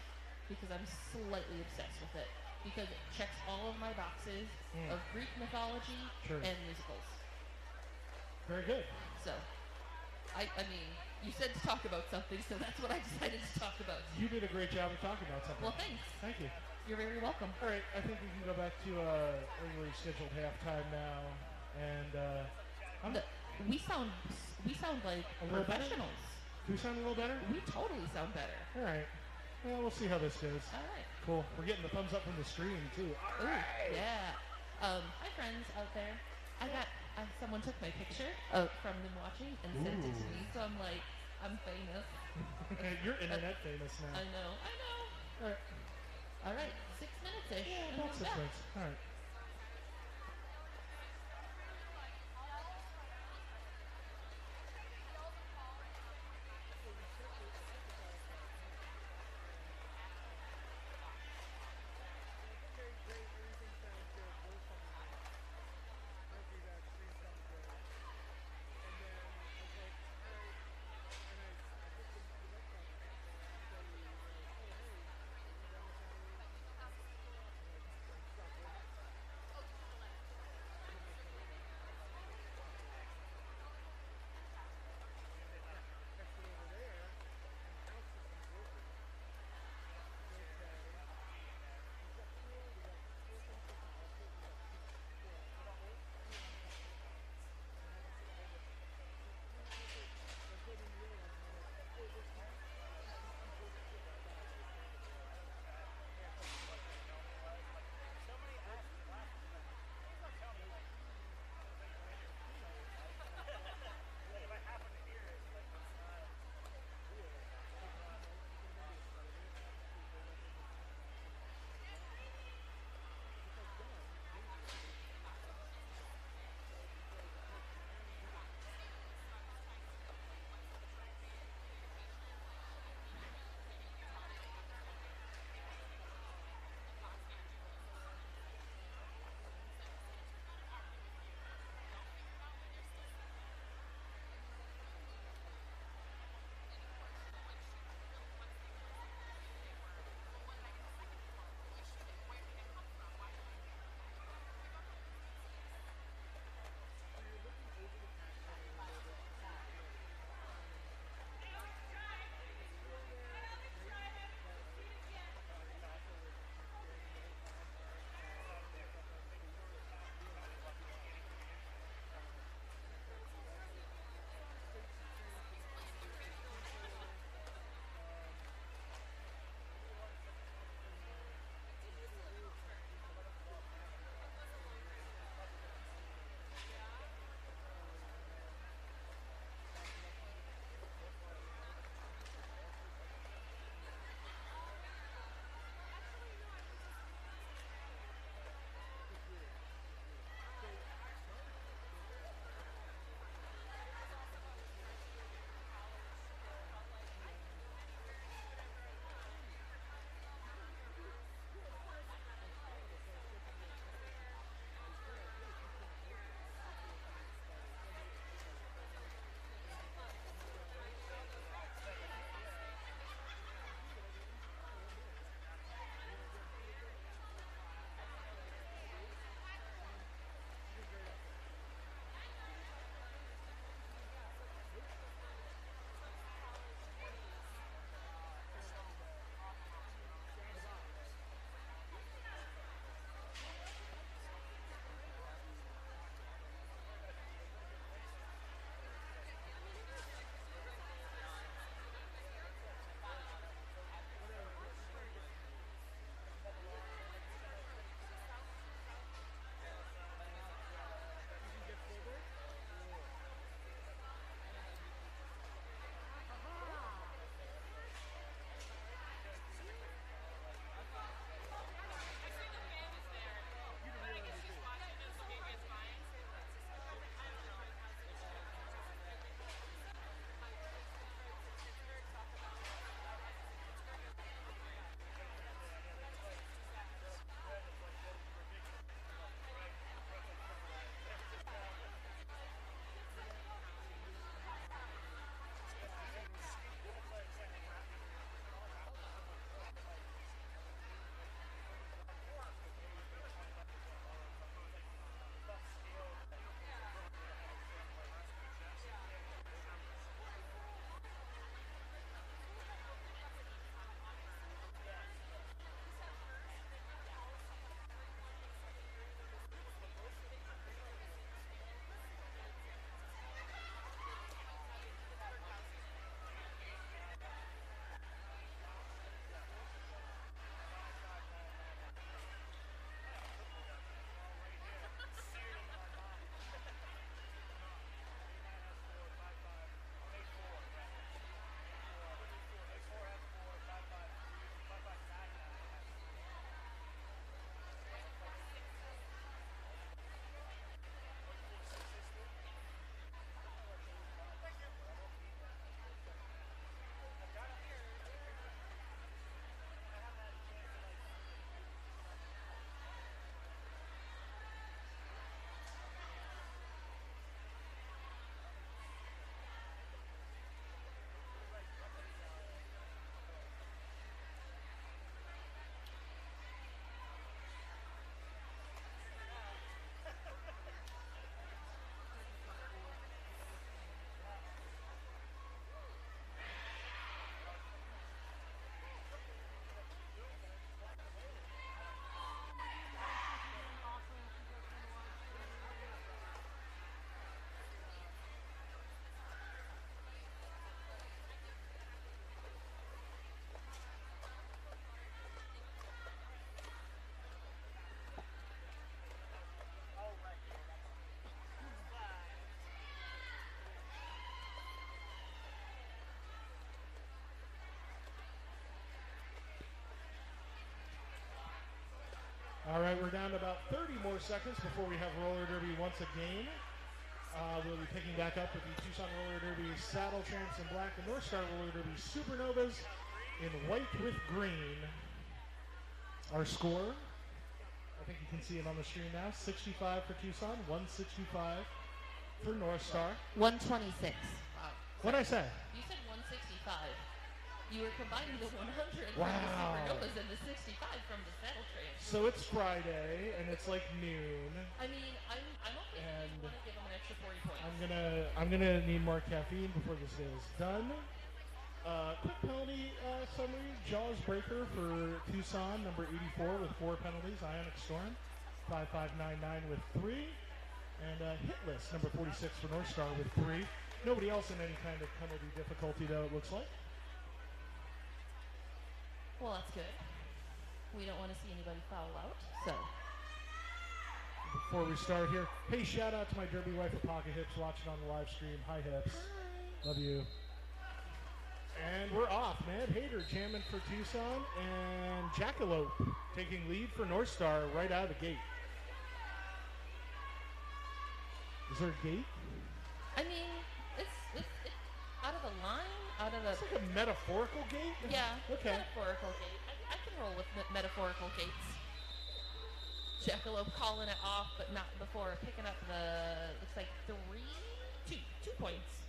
B: because I'm slightly obsessed with it because it checks all of my boxes of Greek mythology and musicals.
A: Very good.
B: So, I mean, you said to talk about something, so that's what I decided to talk about.
A: You did a great job of talking about something.
B: Well, thanks.
A: Thank you.
B: You're very welcome.
A: All right, I think we can go back to regularly scheduled halftime now, and
B: we sound like professionals.
A: Do we sound a little better?
B: We totally sound better.
A: All right. Well, we'll see how this goes.
B: All right.
A: Cool. We're getting the thumbs up from the stream too.
B: Ooh, yeah. Hi, friends out there. Someone took my picture from them watching and sent it to me, so I'm like, I'm famous.
A: You're internet famous now.
B: I know.
A: All right.
B: All right. 6 minutes-ish.
A: Yeah, about 6 minutes. All right. about 30 more seconds before we have roller derby once again. We'll be picking back up with the Tucson Roller Derby Saddletramps in black, the North Star Roller Derby Supernovas in white with green. Our score, I think you can see it on the screen now, 65 for Tucson, 165 for North Star.
B: 126. Wow.
A: What'd I say?
B: You said 165. You were combining the 100
A: wow.
B: from the Supernovas and the 65 from the Saddletramps.
A: So it's Friday and it's like noon.
B: I mean, I'm okay. And if you want to give them an extra 40 points.
A: I'm gonna need more caffeine before this day is done. Quick penalty summary: Jaws Breaker for Tucson, number 84 with 4 penalties. Ionic Storm, 5599 with 3, and Hitless, number 46 for North Star with 3. Nobody else in any kind of penalty difficulty though, it looks like.
B: Well, that's good. We don't want to see anybody foul out, so.
A: Before we start here, hey, shout out to my derby wife at Pocket Hips watching on the live stream. Hi, Hips.
B: Hi.
A: Love you. And we're off. Mad Hater jamming for Tucson, and Jackalope taking lead for North Star right out of the gate. Is there a gate?
B: I mean, it's out of the line, out of the...
A: It's like a metaphorical gate?
B: Yeah,
A: okay.
B: Metaphorical gate. I can roll with metaphorical gates. Jackalope calling it off, but not before picking up the, looks like 2 points.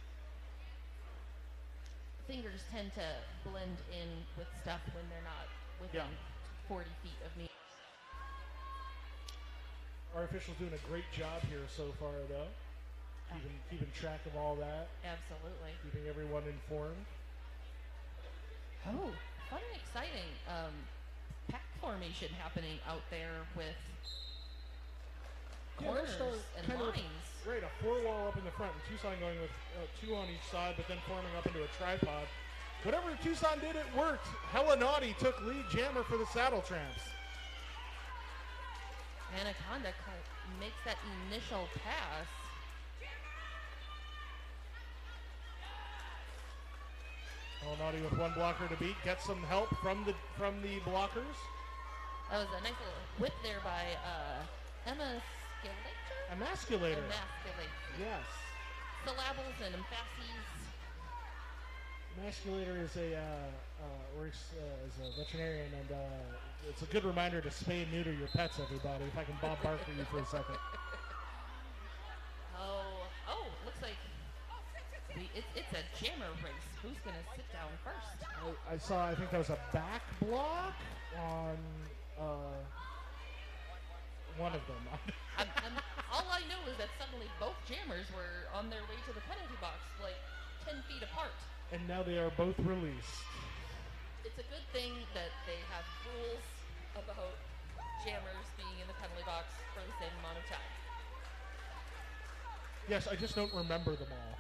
B: Fingers tend to blend in with stuff when they're not within 40 feet of me.
A: Our officials doing a great job here so far, though. Keeping track of all that.
B: Absolutely.
A: Keeping everyone informed.
B: Oh, fun and exciting pack formation happening out there with corners and lines.
A: Right, a 4-wall up in the front, and Tucson going with 2 on each side, but then forming up into a tripod. Whatever Tucson did, it worked. Hella Naughty took lead jammer for the Saddletramps.
B: Anaconda makes that initial pass.
A: Hella Naughty with 1 blocker to beat. Gets some help from the blockers.
B: That was a nice little whip there by
A: Emasculator. Yes.
B: Syllables and emphases.
A: Emasculator is works as a veterinarian, and it's a good reminder to spay and neuter your pets, everybody. If I can Bob Barker you for a second.
B: Oh, looks like it's a jammer race. Who's going to sit down first?
A: I think that was a back block on one of them.
B: All I know is that suddenly both jammers were on their way to the penalty box, like 10 feet apart.
A: And now they are both released.
B: It's a good thing that they have rules about jammers being in the penalty box for the same amount of time.
A: Yes, I just don't remember them all.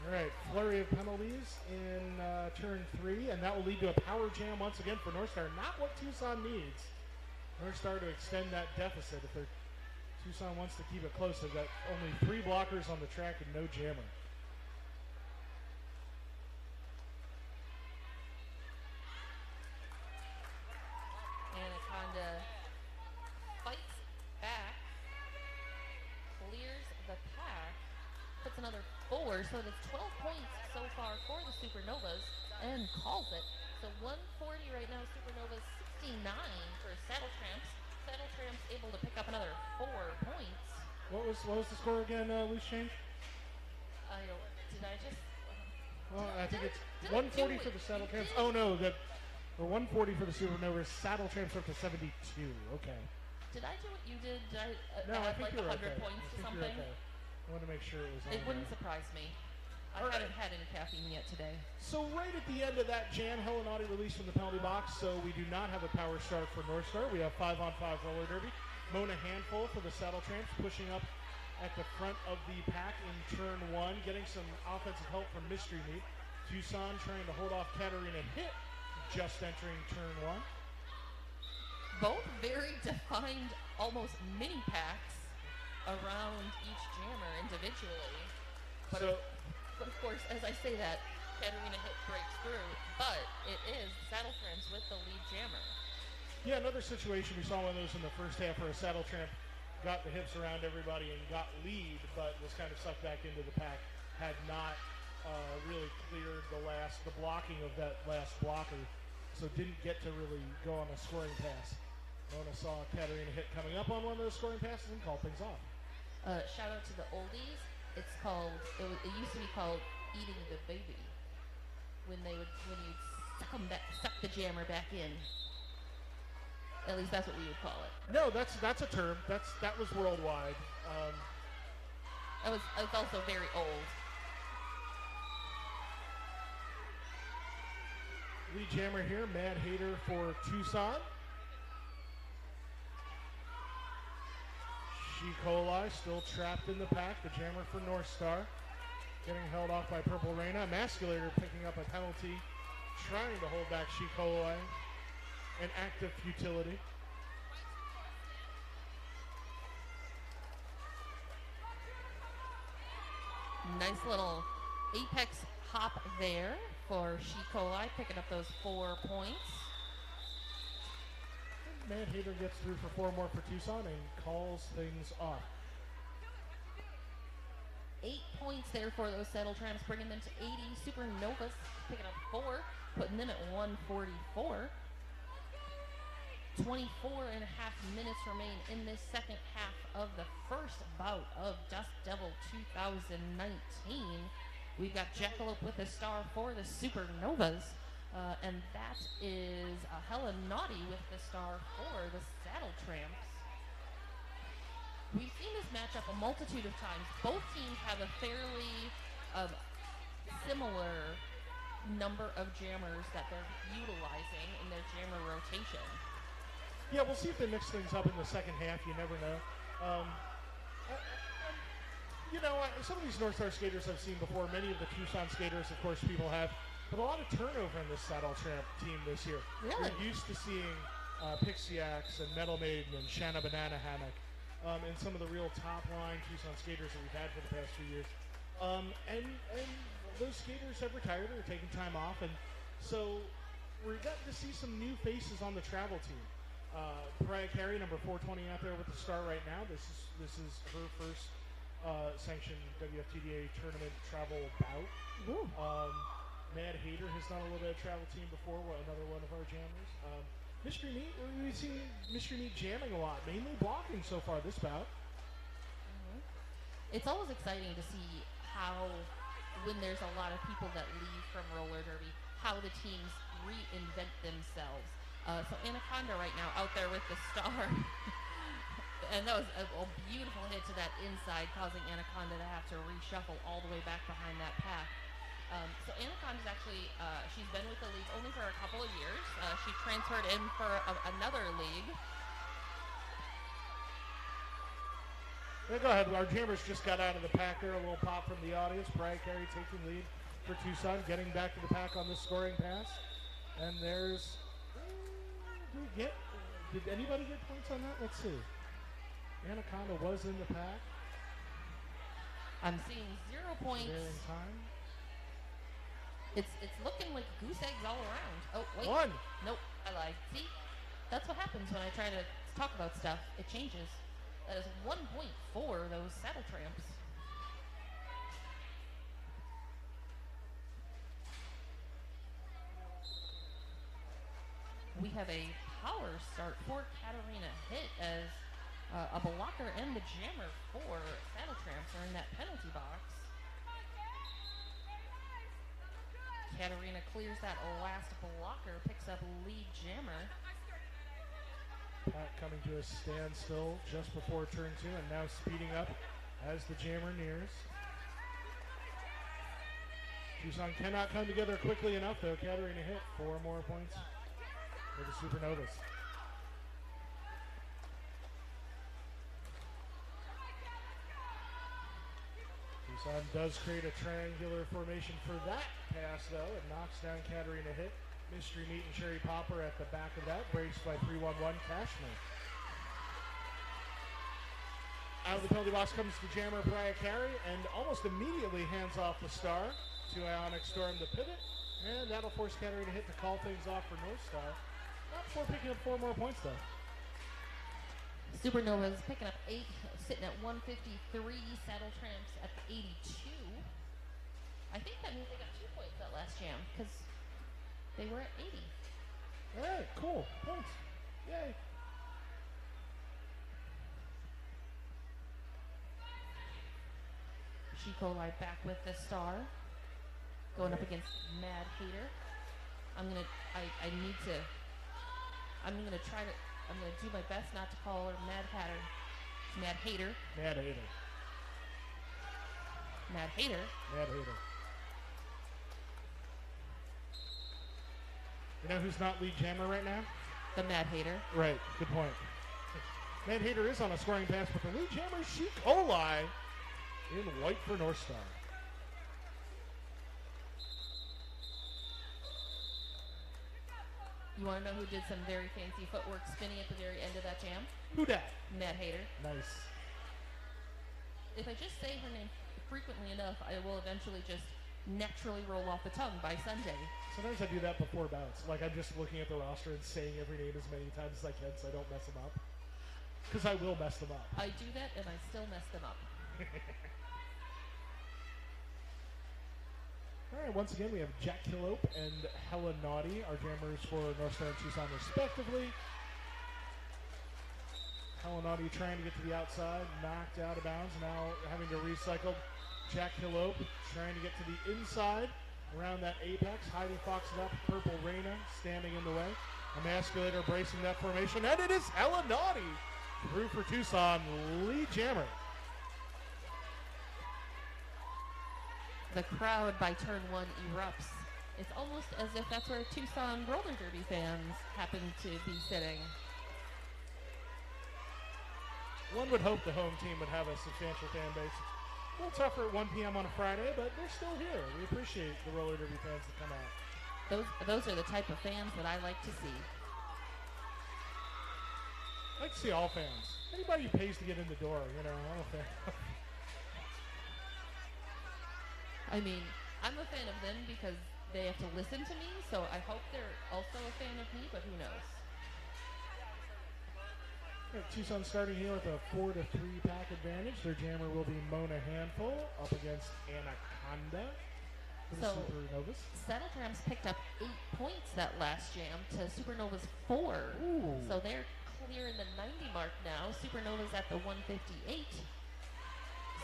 A: All right, flurry of penalties in turn 3, and that will lead to a power jam once again for North Star. Not what Tucson needs. North Star to extend that deficit. If Tucson wants to keep it close, they've got only 3 blockers on the track and no jammer.
B: Anaconda fights back, clears the pack, puts another 4, so it's 12 points so far for the Supernovas, and calls it. So 140 right now, Supernovas 69 for Saddletramps. Saddletramps able to pick up another 4 points.
A: What was the score again, loose change?
B: Did I just...
A: Well, I think it's 140 for the Saddletramps. Oh, no, or 140 for the Supernovas. Saddletramps up to 72. Okay.
B: Did I do what you did? Did I
A: no, I
B: add
A: think
B: like
A: you're
B: 100
A: okay.
B: points
A: I
B: to
A: think
B: something?
A: You're okay. I want to make sure it was on
B: It wouldn't
A: there.
B: surprise me. I haven't had any caffeine yet today.
A: So right at the end of that jam, Hella Naughty released from the penalty box, so we do not have a power start for North Star. We have 5-on-5 roller derby. Mona Handful for the Saddletramps, pushing up at the front of the pack in turn 1, getting some offensive help from Mystery Meat. Tucson trying to hold off Katarina Hit, just entering turn 1.
B: Both very defined, almost mini packs around each jammer individually. But of course, as I say that, Katarina hit breaks through, but it is Saddletramps with the lead jammer.
A: Yeah, another situation, we saw one of those in the first half where a Saddletramp got the hips around everybody and got lead, but was kind of sucked back into the pack. Had not really cleared the blocking of that last blocker, so didn't get to really go on a scoring pass. Mona saw Katarina hit coming up on one of those scoring passes and called things off.
B: Shout out to the oldies. It's called, it used to be called eating the baby. When you'd suck the jammer back in. At least that's what we would call it.
A: No, that's a term. That was worldwide.
B: I was also very old.
A: Lead jammer here, Mad Hater for Tucson. She Coli still trapped in the pack. The jammer for North Star. Getting held off by Purple Reina. Emasculator picking up a penalty. Trying to hold back She Coli. An act of futility.
B: Nice little apex hop there for She Coli, picking up those 4 points.
A: Mad Hater gets through for 4 more for Tucson and calls things off.
B: 8 points there for those Saddletramps, bringing them to 80. Supernovas picking up 4, putting them at 144. 24 and a half minutes remain in this second half of the first bout of Dust Devil 2019. We've got Jackalope with a star for the Supernovas, and that is a Hella Naughty with the star for the Saddletramps. We've seen this matchup a multitude of times. Both teams have a fairly similar number of jammers that they're utilizing in their jammer rotation.
A: Yeah, we'll see if they mix things up in the second half. You never know. Some of these North Star skaters I've seen before. Many of the Tucson skaters, of course, people have. But a lot of turnover in this Saddletramp team this year.
B: Really?
A: We're used to seeing Pixie Axe and Metal Maiden and Shanna Banana Hammock and some of the real top-line Tucson skaters that we've had for the past few years. And those skaters have retired or are taking time off. And so we're getting to see some new faces on the travel team. Pariah Carey, number 420 out there with the star right now. This is her first sanctioned WFTDA tournament travel bout. Mad Hater has done a little bit of travel team before, another one of our jammers. Mystery Meat, we've seen Mystery Meat jamming a lot, mainly blocking so far this bout.
B: It's always exciting to see how, when there's a lot of people that leave from roller derby, how the teams reinvent themselves. So Anaconda right now out there with the star. And that was a beautiful hit to that inside, causing Anaconda to have to reshuffle all the way back behind that pack. So Anaconda's actually, she's been with the league only for a couple of years. She transferred in for another league.
A: Yeah, go ahead. Our jammers just got out of the pack there. A little pop from the audience. Pariah Carey taking lead for Tucson, getting back to the pack on this scoring pass. And there's... Did anybody get points on that? Let's see. Anaconda was in the pack.
B: I'm seeing 0 points.
A: Time.
B: It's looking like goose eggs all around. Oh, wait.
A: 1.
B: Nope, I lied. See? That's what happens when I try to talk about stuff. It changes. That is 1 point for those Saddletramps. We have a power start for Katarina hit as a blocker and the jammer for Saddletramps are in that penalty box. Katarina clears that last blocker, picks up lead jammer.
A: Pack coming to a standstill just before turn 2 and now speeding up as the jammer nears. Tucson cannot come together quickly enough though. Katarina hit 4 more points for the Supernovas. Tucson does create a triangular formation for that pass though. It knocks down Katarina hit. Mystery Meat and Cherry Popper at the back of that. Breaks by 3-1-1 Cashman. Out of the penalty box comes the jammer Pariah Carey and almost immediately hands off the star to to Ionic Storm the pivot. And that'll force Katarina Hit to call things off for North Star. Not before picking up 4 more points, though.
B: Supernovas picking up 8, sitting at 153. Saddletramps at 82. I think that means they got 2 points that last jam because they were at 80.
A: All right, cool. Points. Yay.
B: Shikolai back with the star. Going up against Mad Hater. I'm gonna do my best not to call her Mad Hatter. Mad Hater.
A: Mad Hater.
B: Mad Hater.
A: Mad Hater. You know who's not lead jammer right now?
B: The Mad Hater.
A: Right, good point. Mad Hater is on a scoring pass, but the lead jammer is Shikolai in white for North Star.
B: You want to know who did some very fancy footwork spinning at the very end of that jam?
A: Who dat?
B: Mad Hater.
A: Nice.
B: If I just say her name frequently enough, I will eventually just naturally roll off the tongue by Sunday.
A: Sometimes I do that before bouts. Like I'm just looking at the roster and saying every name as many times as I can so I don't mess them up. Because I will mess them up.
B: I do that and I still mess them up.
A: All right, once again, we have Jack Killope and Hella Naughty, our jammers for North Star and Tucson, respectively. Hella Naughty trying to get to the outside, knocked out of bounds, now having to recycle. Jack Killope trying to get to the inside, around that apex. Heidi Fox it up, Purple Reina standing in the way. Emasculator bracing that formation, and it is Hella Naughty through for Tucson, lead jammer.
B: The crowd by turn 1 erupts. It's almost as if that's where Tucson roller derby fans happen to be sitting.
A: One would hope the home team would have a substantial fan base. A little tougher at 1 p.m. on a Friday, but they're still here. We appreciate the roller derby fans that come out.
B: Those are the type of fans that I like to see.
A: I like to see all fans. Anybody who pays to get in the door, you know, I'm a fan.
B: I mean, I'm a fan of them because they have to listen to me, so I hope they're also a fan of me, but who knows?
A: Tucson starting here with a 4-3 pack advantage. Their jammer will be Mona Handful up against Anaconda for the Supernovas.
B: Saddletramps picked up 8 points that last jam to Supernovas 4.
A: Ooh.
B: So they're clearing the 90 mark now. Supernovas at the 158.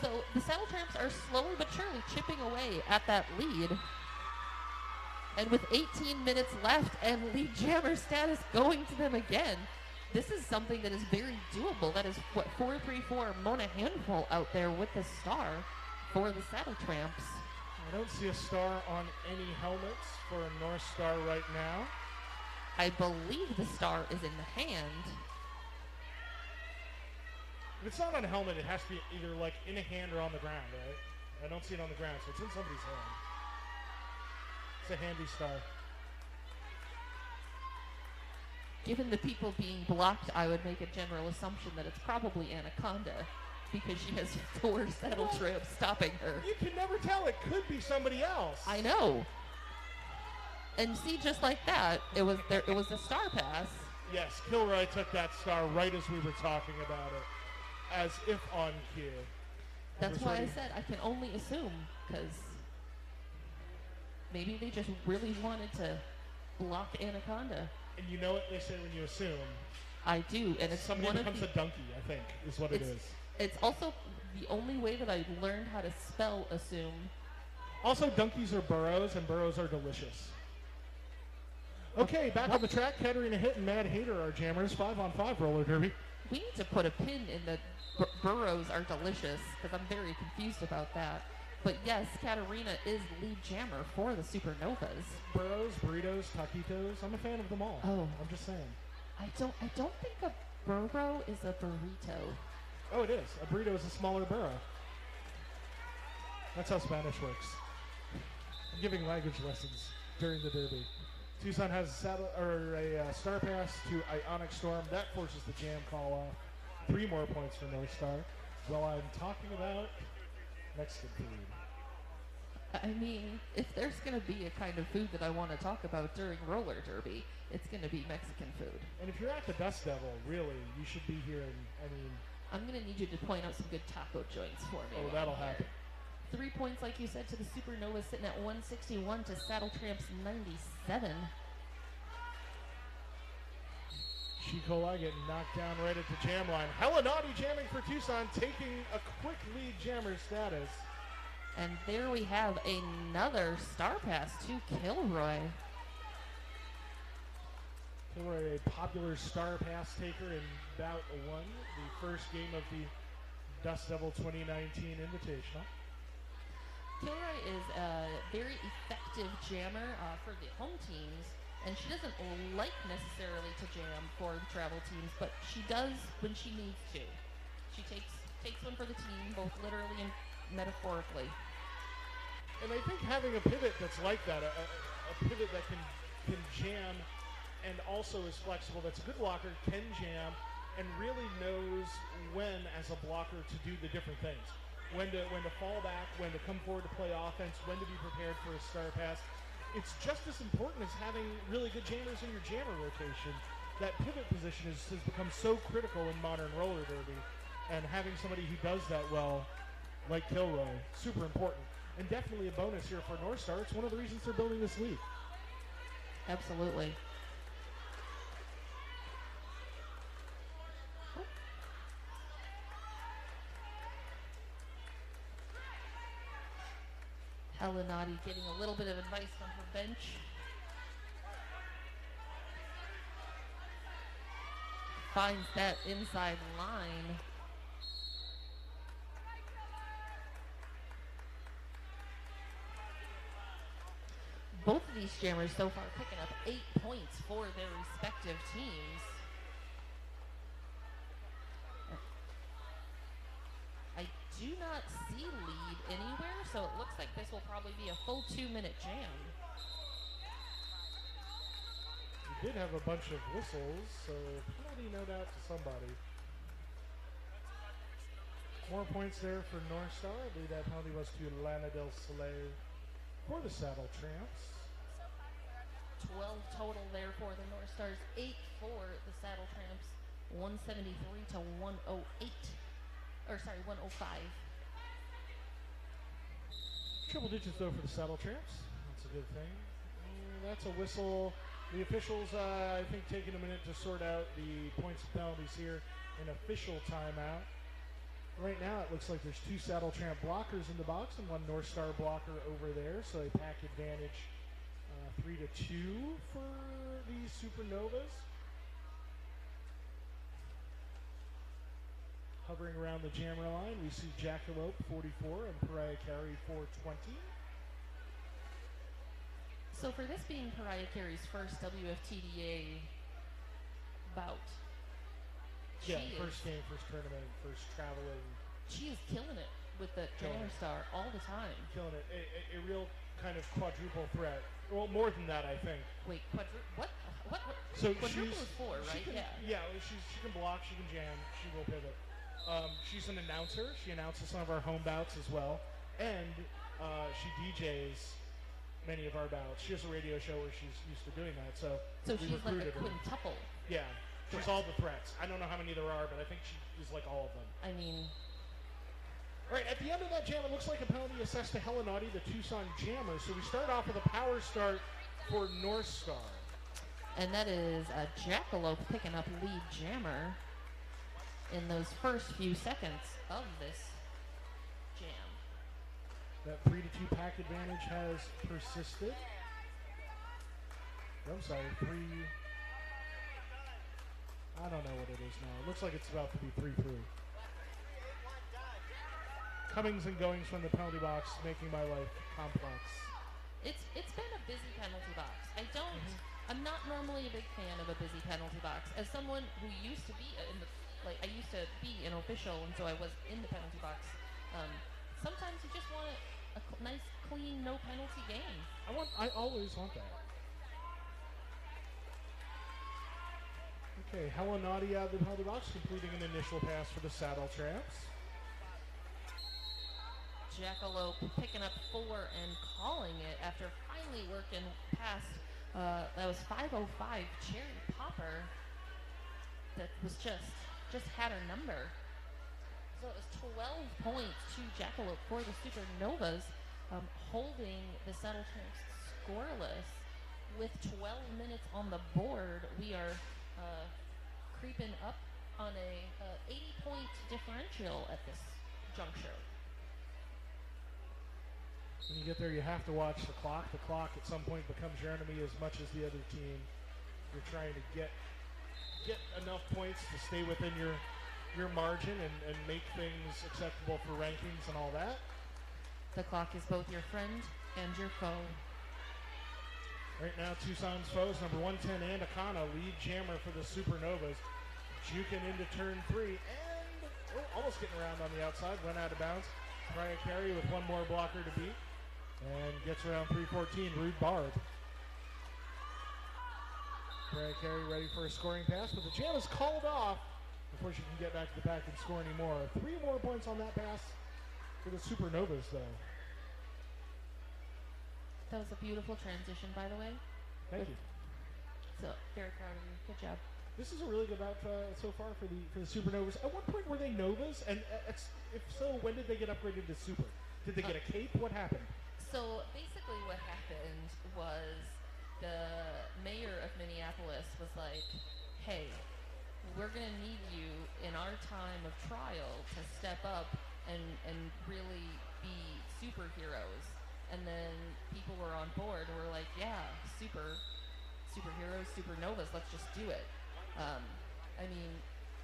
B: So the Saddletramps are slowly but surely chipping away at that lead. And with 18 minutes left and lead jammer status going to them again, this is something that is very doable. That is what 4-3-4 Mona Handful out there with the star for the Saddletramps.
A: I don't see a star on any helmets for a North Star right now.
B: I believe the star is in the hand.
A: If it's not on a helmet, it has to be either like in a hand or on the ground, right? I don't see it on the ground, so it's in somebody's hand. It's a handy star.
B: Given the people being blocked, I would make a general assumption that it's probably Anaconda because she has 4 Saddletramps stopping her.
A: You can never tell. It could be somebody else.
B: I know. And see, just like that, it was a star pass.
A: Yes, Kilroy took that star right as we were talking about it, as if on cue.
B: That's why I said I can only assume, because maybe they just really wanted to block Anaconda.
A: And you know what they say when you assume?
B: I do, and it's
A: somebody
B: one
A: becomes
B: of
A: a donkey, I think, is what it is.
B: It's also the only way that I learned how to spell assume.
A: Also, donkeys are burros, and burros are delicious. Okay, back on the track, Katarina Hit and Mad Hater are jammers. 5-on-5 roller derby.
B: We need to put a pin in the burros are delicious, because I'm very confused about that. But yes, Katarina is lead jammer for the Supernovas.
A: Burros, burritos, taquitos. I'm a fan of them all.
B: Oh.
A: I'm just saying.
B: I don't think a burro is a burrito.
A: Oh, it is. A burrito is a smaller burro. That's how Spanish works. I'm giving language lessons during the derby. Tucson has a star pass to Ionic Storm. That forces the jam call off. 3 more points for North Star. While I'm talking about Mexican food.
B: I mean, if there's going to be a kind of food that I want to talk about during roller derby, it's going to be Mexican food.
A: And if you're at the Dust Devil, really, you should be here.
B: I'm going to need you to point out some good taco joints for me.
A: Oh, that'll happen.
B: 3 points, like you said, to the Supernovas, sitting at 161 to Saddletramps 97.
A: She-Cola getting knocked down right at the jam line. Hella naughty jamming for Tucson, taking a quick lead jammer status.
B: And there we have another star pass to Kilroy.
A: Kilroy, a popular star pass taker in bout 1, the first game of the Dust Devil 2019 Invitational.
B: Kilroy is a very effective jammer for the home teams, and she doesn't like necessarily to jam for the travel teams, but she does when she needs to. She takes one for the team, both literally and metaphorically.
A: And I think having a pivot that's like that, a pivot that can jam and also is flexible, that's a good blocker, can jam, and really knows when, as a blocker, to do the different things. When to fall back, when to come forward to play offense, when to be prepared for a star pass. It's just as important as having really good jammers in your jammer rotation. That pivot position has become so critical in modern roller derby, and having somebody who does that well, like Kilroy, super important. And definitely a bonus here for North Star. It's one of the reasons they're building this league.
B: Absolutely. Helenati getting a little bit of advice from her bench. Finds that inside line. Both of these jammers so far picking up 8 points for their respective teams. I do not see lead anywhere, so it looks like this will probably be a full 2-minute jam.
A: We did have a bunch of whistles, so penalty no doubt to somebody. More points there for North Star. I believe that penalty was to Lana Del Soleil for the Saddletramps.
B: 12 total there for the North Stars, 8 for the Saddletramps, 173 to 108. Or sorry, 105.
A: Triple digits though for the Saddletramps. That's a good thing. That's a whistle. The officials, I think, taking a minute to sort out the points and penalties here. An official timeout. Right now, it looks like there's 2 Saddletramp blockers in the box and 1 North Star blocker over there. So a pack advantage, 3-2 for the Supernovas. Hovering around the jammer line, we see Jackalope 44 and Pariah Carey 420.
B: So for this being Pariah Carey's first WFTDA bout,
A: first game, first tournament, first traveling.
B: She is killing it with the jammer star all the time.
A: Killing it. A real kind of quadruple threat. Well, more than that, I think.
B: Wait, what?
A: So
B: quadruple is 4, right?
A: Yeah, she can block, she can jam, she will pivot. She's an announcer. She announces some of our home bouts as well. And she DJs many of our bouts. She has a radio show where she's used to doing that. So
B: she's like a quintuple.
A: Yeah, she's all the threats. I don't know how many there are, but I think she is like all of them.
B: I mean...
A: All right, at the end of that jam, it looks like a penalty assessed to Helenati, the Tucson jammer. So we start off with a power start for North Star.
B: And that is a Jackalope picking up lead jammer in those first few seconds of this jam.
A: That 3-2 pack advantage has persisted. I'm sorry, I don't know what it is now. It looks like it's about to be 3-3. Comings and goings from the penalty box, making my life complex.
B: It's been a busy penalty box. I'm not normally a big fan of a busy penalty box. As someone who used to be I used to be an official, and so I was in the penalty box. Sometimes you just want a nice, clean, no penalty game.
A: I always want that. Okay, Helenati out of the penalty box, completing an initial pass for the Saddletramps.
B: Jackalope picking up 4 and calling it after finally working past, that was 505 Cherry Popper. That was just had her number. So it was 12 points to Jackalope for the Supernovas, holding the Saddletramps scoreless. With 12 minutes on the board, we are creeping up on a 80-point differential at this juncture.
A: When you get there, you have to watch the clock. The clock at some point becomes your enemy as much as the other team. You're trying to get enough points to stay within your margin and make things acceptable for rankings and all that.
B: The clock is both your friend and your foe.
A: Right now, Tucson's foes, number 110, Anaconda, lead jammer for the Supernovas. Juking into turn 3 and almost getting around on the outside, went out of bounds. Try a carry with one more blocker to beat and gets around 314, Rude Barb. Try a carry ready for a scoring pass, but the jam is called off before she can get back to the pack and score anymore. 3 more points on that pass for the Supernovas, though.
B: That was a beautiful transition, by the way.
A: Thank you.
B: So, very proud of you. Good job.
A: This is a really good bout so far for the Supernovas. At what point were they Novas? And if so, when did they get upgraded to Super? Did they get a cape? What happened?
B: So, basically what happened was the mayor of Minneapolis was like, hey, we're going to need you in our time of trial to step up and really be superheroes. And then people were on board and were like, yeah, superheroes, Supernovas, let's just do it. I mean,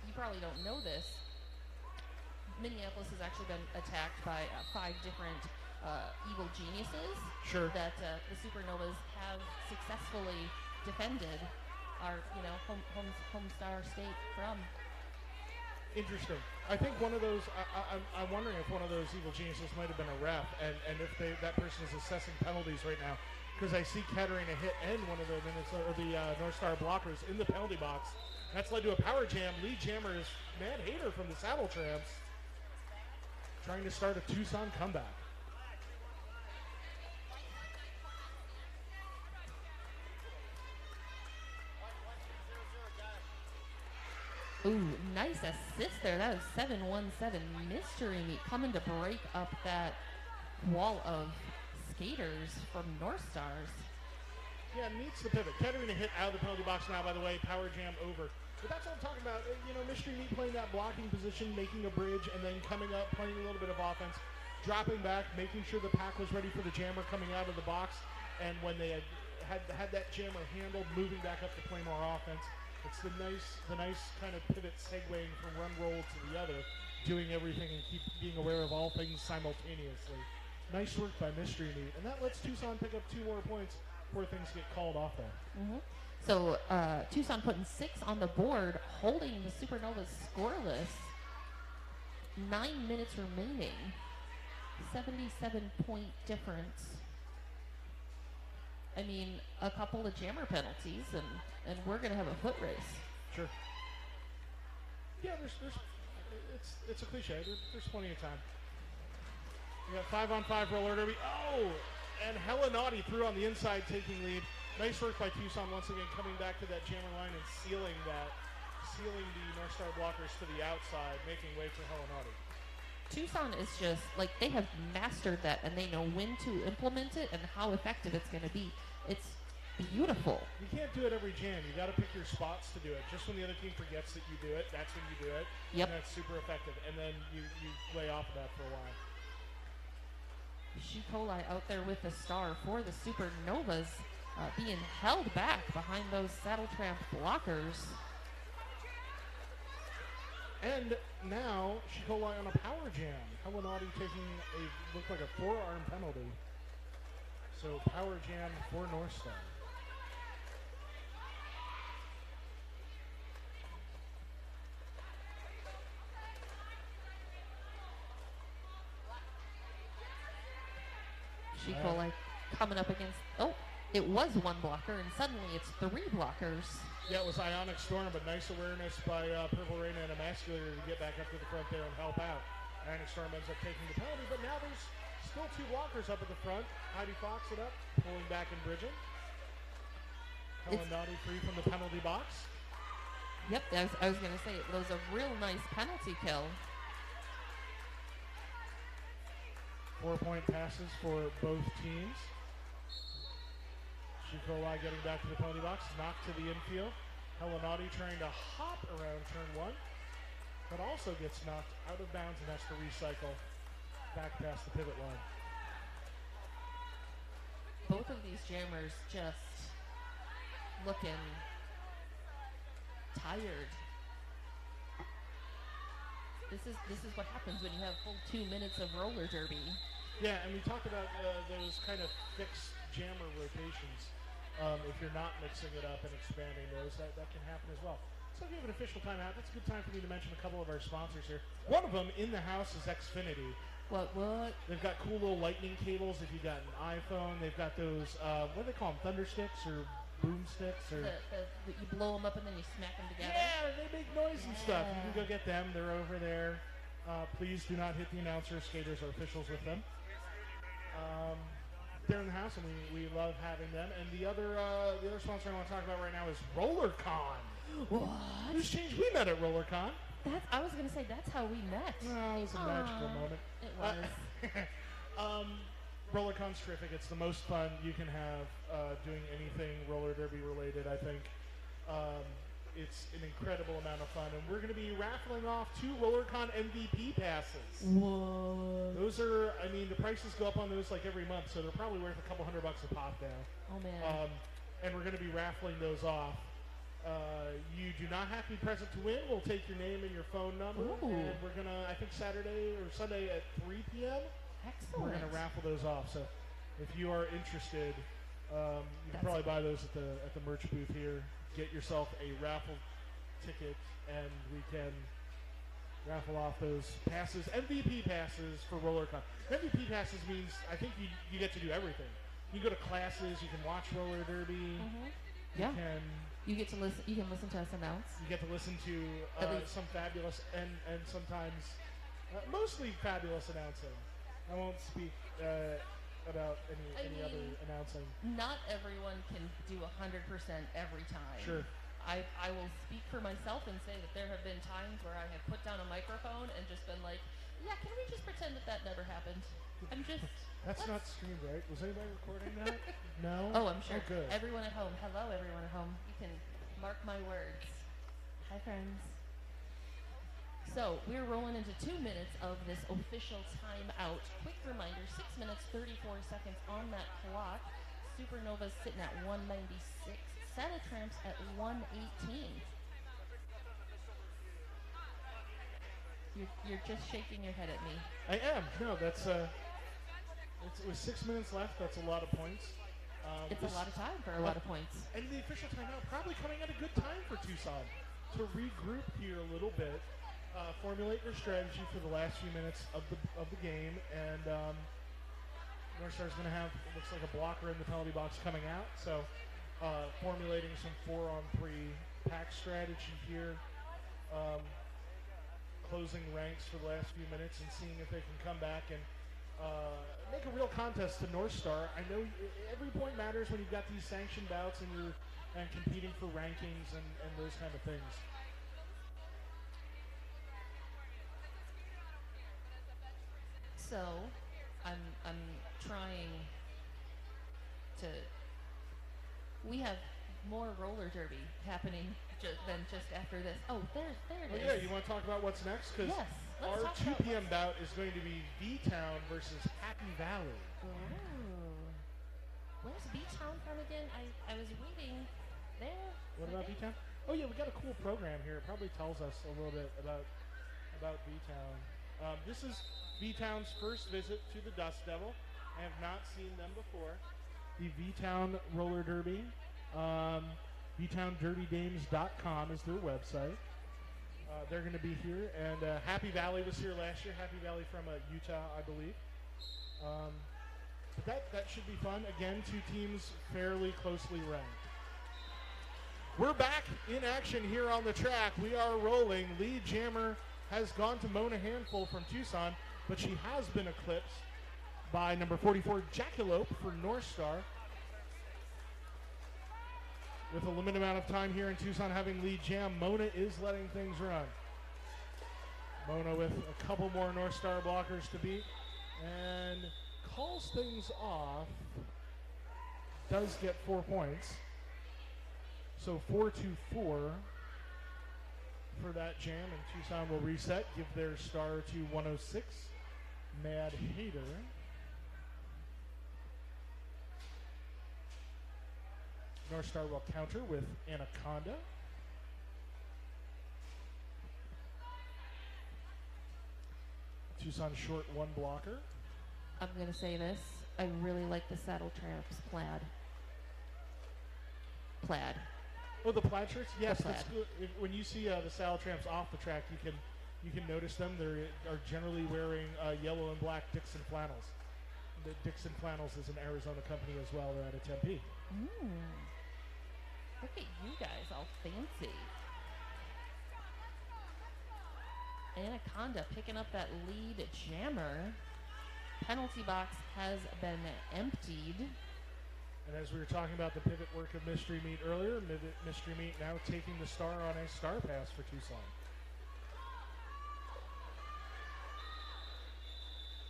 B: you probably don't know this. Minneapolis has actually been attacked by 5 different evil geniuses.
A: Sure.
B: That the Supernovas have successfully defended our, home star state from.
A: Interesting. I think one of those, I'm wondering if one of those evil geniuses might have been a ref, and if that person is assessing penalties right now, because I see Katarina hit and one of the North Star blockers in the penalty box. That's led to a power jam. Lead jammer is Mad Hater from the Saddletramps, trying to start a Tucson comeback.
B: Ooh, nice assist there. That was 717 Mystery Meat coming to break up that wall of skaters from North Stars.
A: Yeah, needs the pivot. Katarina hit out of the penalty box now, by the way. Power jam over. But that's what I'm talking about. Mystery Meat playing that blocking position, making a bridge, and then coming up, playing a little bit of offense, dropping back, making sure the pack was ready for the jammer coming out of the box. And when they had that jammer handled, moving back up to play more offense. It's the nice kind of pivot segueing from one role to the other, doing everything and keep being aware of all things simultaneously. Nice work by Mystery Meat. And that lets Tucson pick up 2 more points before things get called off there.
B: Mm-hmm. So Tucson putting 6 on the board, holding the Supernovas scoreless. 9 minutes remaining. 77-point difference. I mean, a couple of jammer penalties, and we're going to have a foot race.
A: Sure. Yeah, it's a cliche. There's plenty of time. We got 5-on-5 roller derby. Oh, and Hella Naughty threw on the inside, taking lead. Nice work by Tucson once again, coming back to that jammer line and sealing the North Star blockers to the outside, making way for Hella Naughty.
B: Tucson is just, like, they have mastered that, and they know when to implement it and how effective it's going to be. It's beautiful.
A: You can't do it every jam. You got to pick your spots to do it. Just when the other team forgets that you do it, that's when you do it.
B: Yep.
A: And that's super effective. And then you lay off of that for a while.
B: She Coli out there with the star for the Supernovas, being held back behind those Saddletramp blockers.
A: And now Shikoli on a power jam. Helenati taking looked like a forearm penalty. So power jam for North Star.
B: Shikoli coming up against, it was 1 blocker, and suddenly it's 3 blockers.
A: Yeah, it was Ionic Storm, but nice awareness by Purple Rain and Emasculator to get back up to the front there and help out. Magnetic Storm ends up taking the penalty, but now there's still two blockers up at the front. Heidi Fox it up, pulling back and bridging. Helen Naughty free from the penalty box.
B: Yep, I was going to say, it was a real nice penalty kill.
A: 4-point passes for both teams. Shikolai getting back to the penalty box, knocked to the infield. Helen Naughty trying to hop around turn one, but also gets knocked out of bounds and has to recycle back past the pivot line.
B: Both of these jammers just looking tired. This is what happens when you have full 2 minutes of roller derby.
A: Yeah, and we talked about those kind of fixed jammer rotations. If you're not mixing it up and expanding those, that can happen as well. So if you have an official timeout, that's a good time for me to mention a couple of our sponsors here. One of them in the house is Xfinity.
B: What?
A: They've got cool little lightning cables if you got an iPhone. They've got those, what do they call them, thunder sticks or boom sticks? Or
B: you blow them up and then you smack them together?
A: Yeah, they make noise and stuff. You can go get them. They're over there. Please do not hit the announcers, skaters, or officials with them. They're in the house, and we love having them. And the other sponsor I want to talk about right now is RollerCon.
B: What?
A: Who's changed? We met at RollerCon.
B: I was going to say, that's how we met.
A: Well, it was a magical moment.
B: It was.
A: RollerCon's terrific. It's the most fun you can have doing anything roller derby related, I think. It's an incredible amount of fun. And we're going to be raffling off 2 RollerCon MVP passes.
B: Whoa.
A: Those are, I mean, the prices go up on those like every month, so they're probably worth a couple $100 a pop now.
B: Oh, man.
A: And we're going to be raffling those off. You do not have to be present to win. We'll take your name and your phone number.
B: Ooh.
A: And we're going to, I think Saturday or Sunday at 3 p.m.
B: Excellent.
A: We're going to raffle those off. So if you are interested, you can probably buy those at the merch booth here. Get yourself a raffle ticket, and we can raffle off those passes, MVP passes for RollerCon. MVP passes means I think you get to do everything. You go to classes, you can watch roller derby.
B: Mm-hmm. Yeah. You get to listen. You can listen to us announce.
A: You get to listen to some fabulous and sometimes mostly fabulous announcing. I won't speak about any other announcing.
B: Not everyone can do 100% every time.
A: Sure.
B: I will speak for myself and say that there have been times where I have put down a microphone and just been like, yeah, can we just pretend that never happened?
A: That's not streamed, right? Was anybody recording that? No?
B: Oh, I'm sure.
A: Oh, good.
B: Everyone at home. Hello, everyone at home. You can mark my words. Hi, friends. So, we're rolling into 2 minutes of this official timeout. Quick reminder, 6 minutes, 34 seconds on that clock. Supernovas sitting at 196. Saddletramps at 118. You're just shaking your head at me.
A: I am. No, that's with 6 minutes left, that's a lot of points.
B: It's a lot of time for a lot of points.
A: And the official timeout probably coming at a good time for Tucson to regroup here a little bit. Formulate your strategy for the last few minutes of the game, and North Star's going to have, it looks like, a blocker in the penalty box coming out, so formulating some 4-on-3 pack strategy here, closing ranks for the last few minutes and seeing if they can come back and make a real contest to North Star. I know every point matters when you've got these sanctioned bouts and you're competing for rankings and those kind of things.
B: So, I'm trying to. We have more roller derby happening than just after this. Oh, there it is.
A: Yeah, you want to talk about what's next? Because
B: yes,
A: our 2 p.m. bout is going to be V-Town versus Happy Valley.
B: Oh. Where's V-Town from again? I was reading there.
A: What about V-Town? Oh yeah, we got a cool program here. It probably tells us a little bit about V-Town. This is V-Town's first visit to the Dust Devil. I have not seen them before. The V-Town Roller Derby. VTownDerbyDames.com is their website. They're going to be here. And Happy Valley was here last year. Happy Valley from Utah, I believe. But that should be fun. Again, 2 teams fairly closely ranked. We're back in action here on the track. We are rolling. Lead jammer has gone to Mona Handful from Tucson, but she has been eclipsed by number 44, Jackalope for North Star. With a limited amount of time here in Tucson having lead jam, Mona is letting things run. Mona with a couple more North Star blockers to beat and calls things off. Does get 4 points. So 4-4 for that jam, and Tucson will reset, give their star to 106, Mad Hater. North Star will counter with Anaconda. Tucson short one blocker.
B: I'm going to say this. I really like the Saddletramps plaid. Plaid.
A: Oh, the plaid shirts? Yes,
B: plaid.
A: that's good. When you see the Saddletramps off the track, you can notice them. They are generally wearing yellow and black Dixon flannels. The Dixon Flannels is an Arizona company as well. They're out of Tempe.
B: Look at you guys, all fancy. Anaconda picking up that lead jammer. Penalty box has been emptied.
A: And as we were talking about the pivot work of Mystery Meat earlier, Mystery Meat now taking the star on a star pass for Tucson.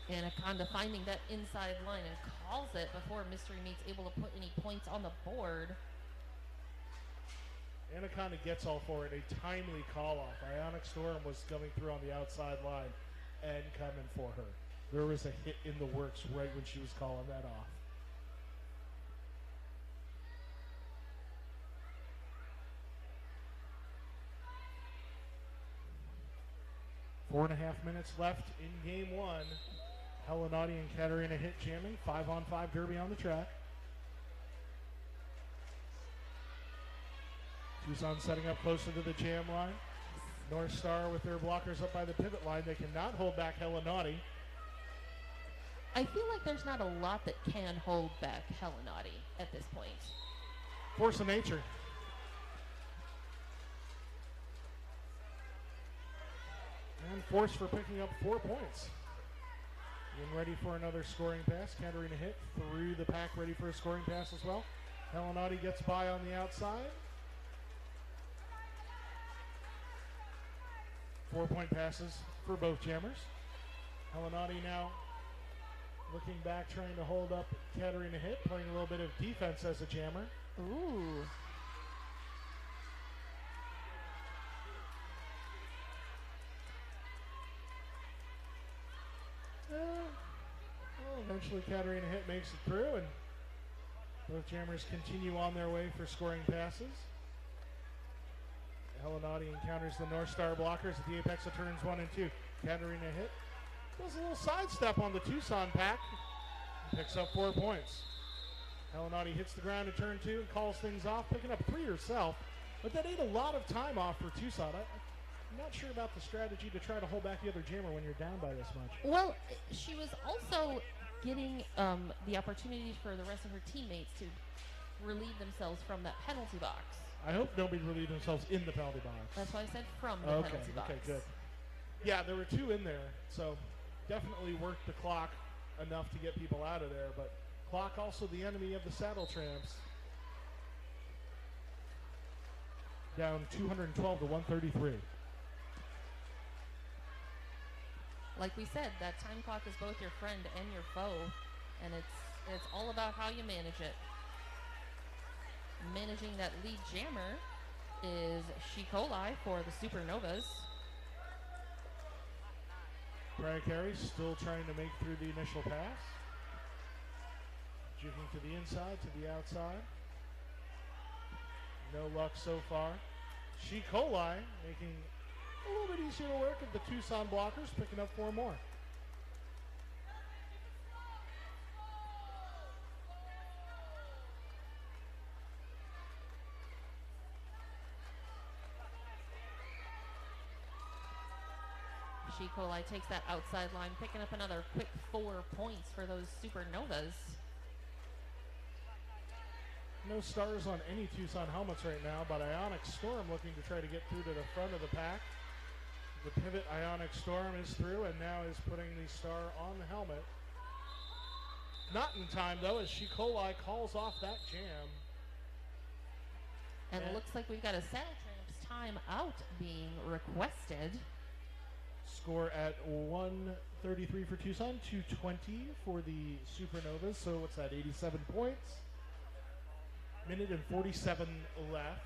B: Anaconda finding that inside line and calls it before Mystery Meat's able to put any points on the board.
A: Anaconda gets all for it. A timely call off. Ionic Storm was coming through on the outside line and coming for her. There was a hit in the works right when she was calling that off. Four and a half minutes left in game one. Helenati and Katarina hit jamming. 5-on-5 derby on the track. Tucson setting up closer to the jam line. North Star with their blockers up by the pivot line. They cannot hold back Helenati.
B: I feel like there's not a lot that can hold back Helenati at this point.
A: Force of nature. And force for picking up 4 points. Getting ready for another scoring pass. Katarina hit through the pack, ready for a scoring pass as well. Helenati gets by on the outside. 4-point passes for both jammers. Helenati now looking back, trying to hold up Katarina hit, playing a little bit of defense as a jammer.
B: Ooh.
A: Eventually Katarina hit makes it through, and both jammers continue on their way for scoring passes. Helenati encounters the North Star blockers at the apex of turns 1 and 2. Katarina hit. Does a little sidestep on the Tucson pack. Picks up 4 points. Helenati hits the ground in turn 2 and calls things off, picking up 3 herself. But that ate a lot of time off for Tucson. I'm not sure about the strategy to try to hold back the other jammer when you're down by this much.
B: Well, she was also getting the opportunity for the rest of her teammates to relieve themselves from that penalty box.
A: I hope nobody relieved themselves in the penalty box.
B: That's why I said from the penalty box.
A: Okay, good. Yeah, there were 2 in there, so definitely worked the clock enough to get people out of there, but clock also the enemy of the Saddletramps. Down 212 to 133.
B: Like we said, that time clock is both your friend and your foe, and it's all about how you manage it. Managing that lead jammer is She Coli for the Supernovas.
A: Mariah Carey still trying to make through the initial pass. Juking to the inside, to the outside. No luck so far. She Coli making a little bit easier work of the Tucson blockers, picking up 4 more.
B: She Coli takes that outside line, picking up another quick 4 points for those Supernovas.
A: No stars on any Tucson helmets right now, but Ionic Storm looking to try to get through to the front of the pack. The pivot Ionic Storm is through and now is putting the star on the helmet. Not in time, though, as She Coli calls off that jam.
B: And it looks like we've got a Saddletramps timeout being requested.
A: Score at 133 for Tucson, 220 for the Supernovas. So what's that, 87 points? Minute and 47 left.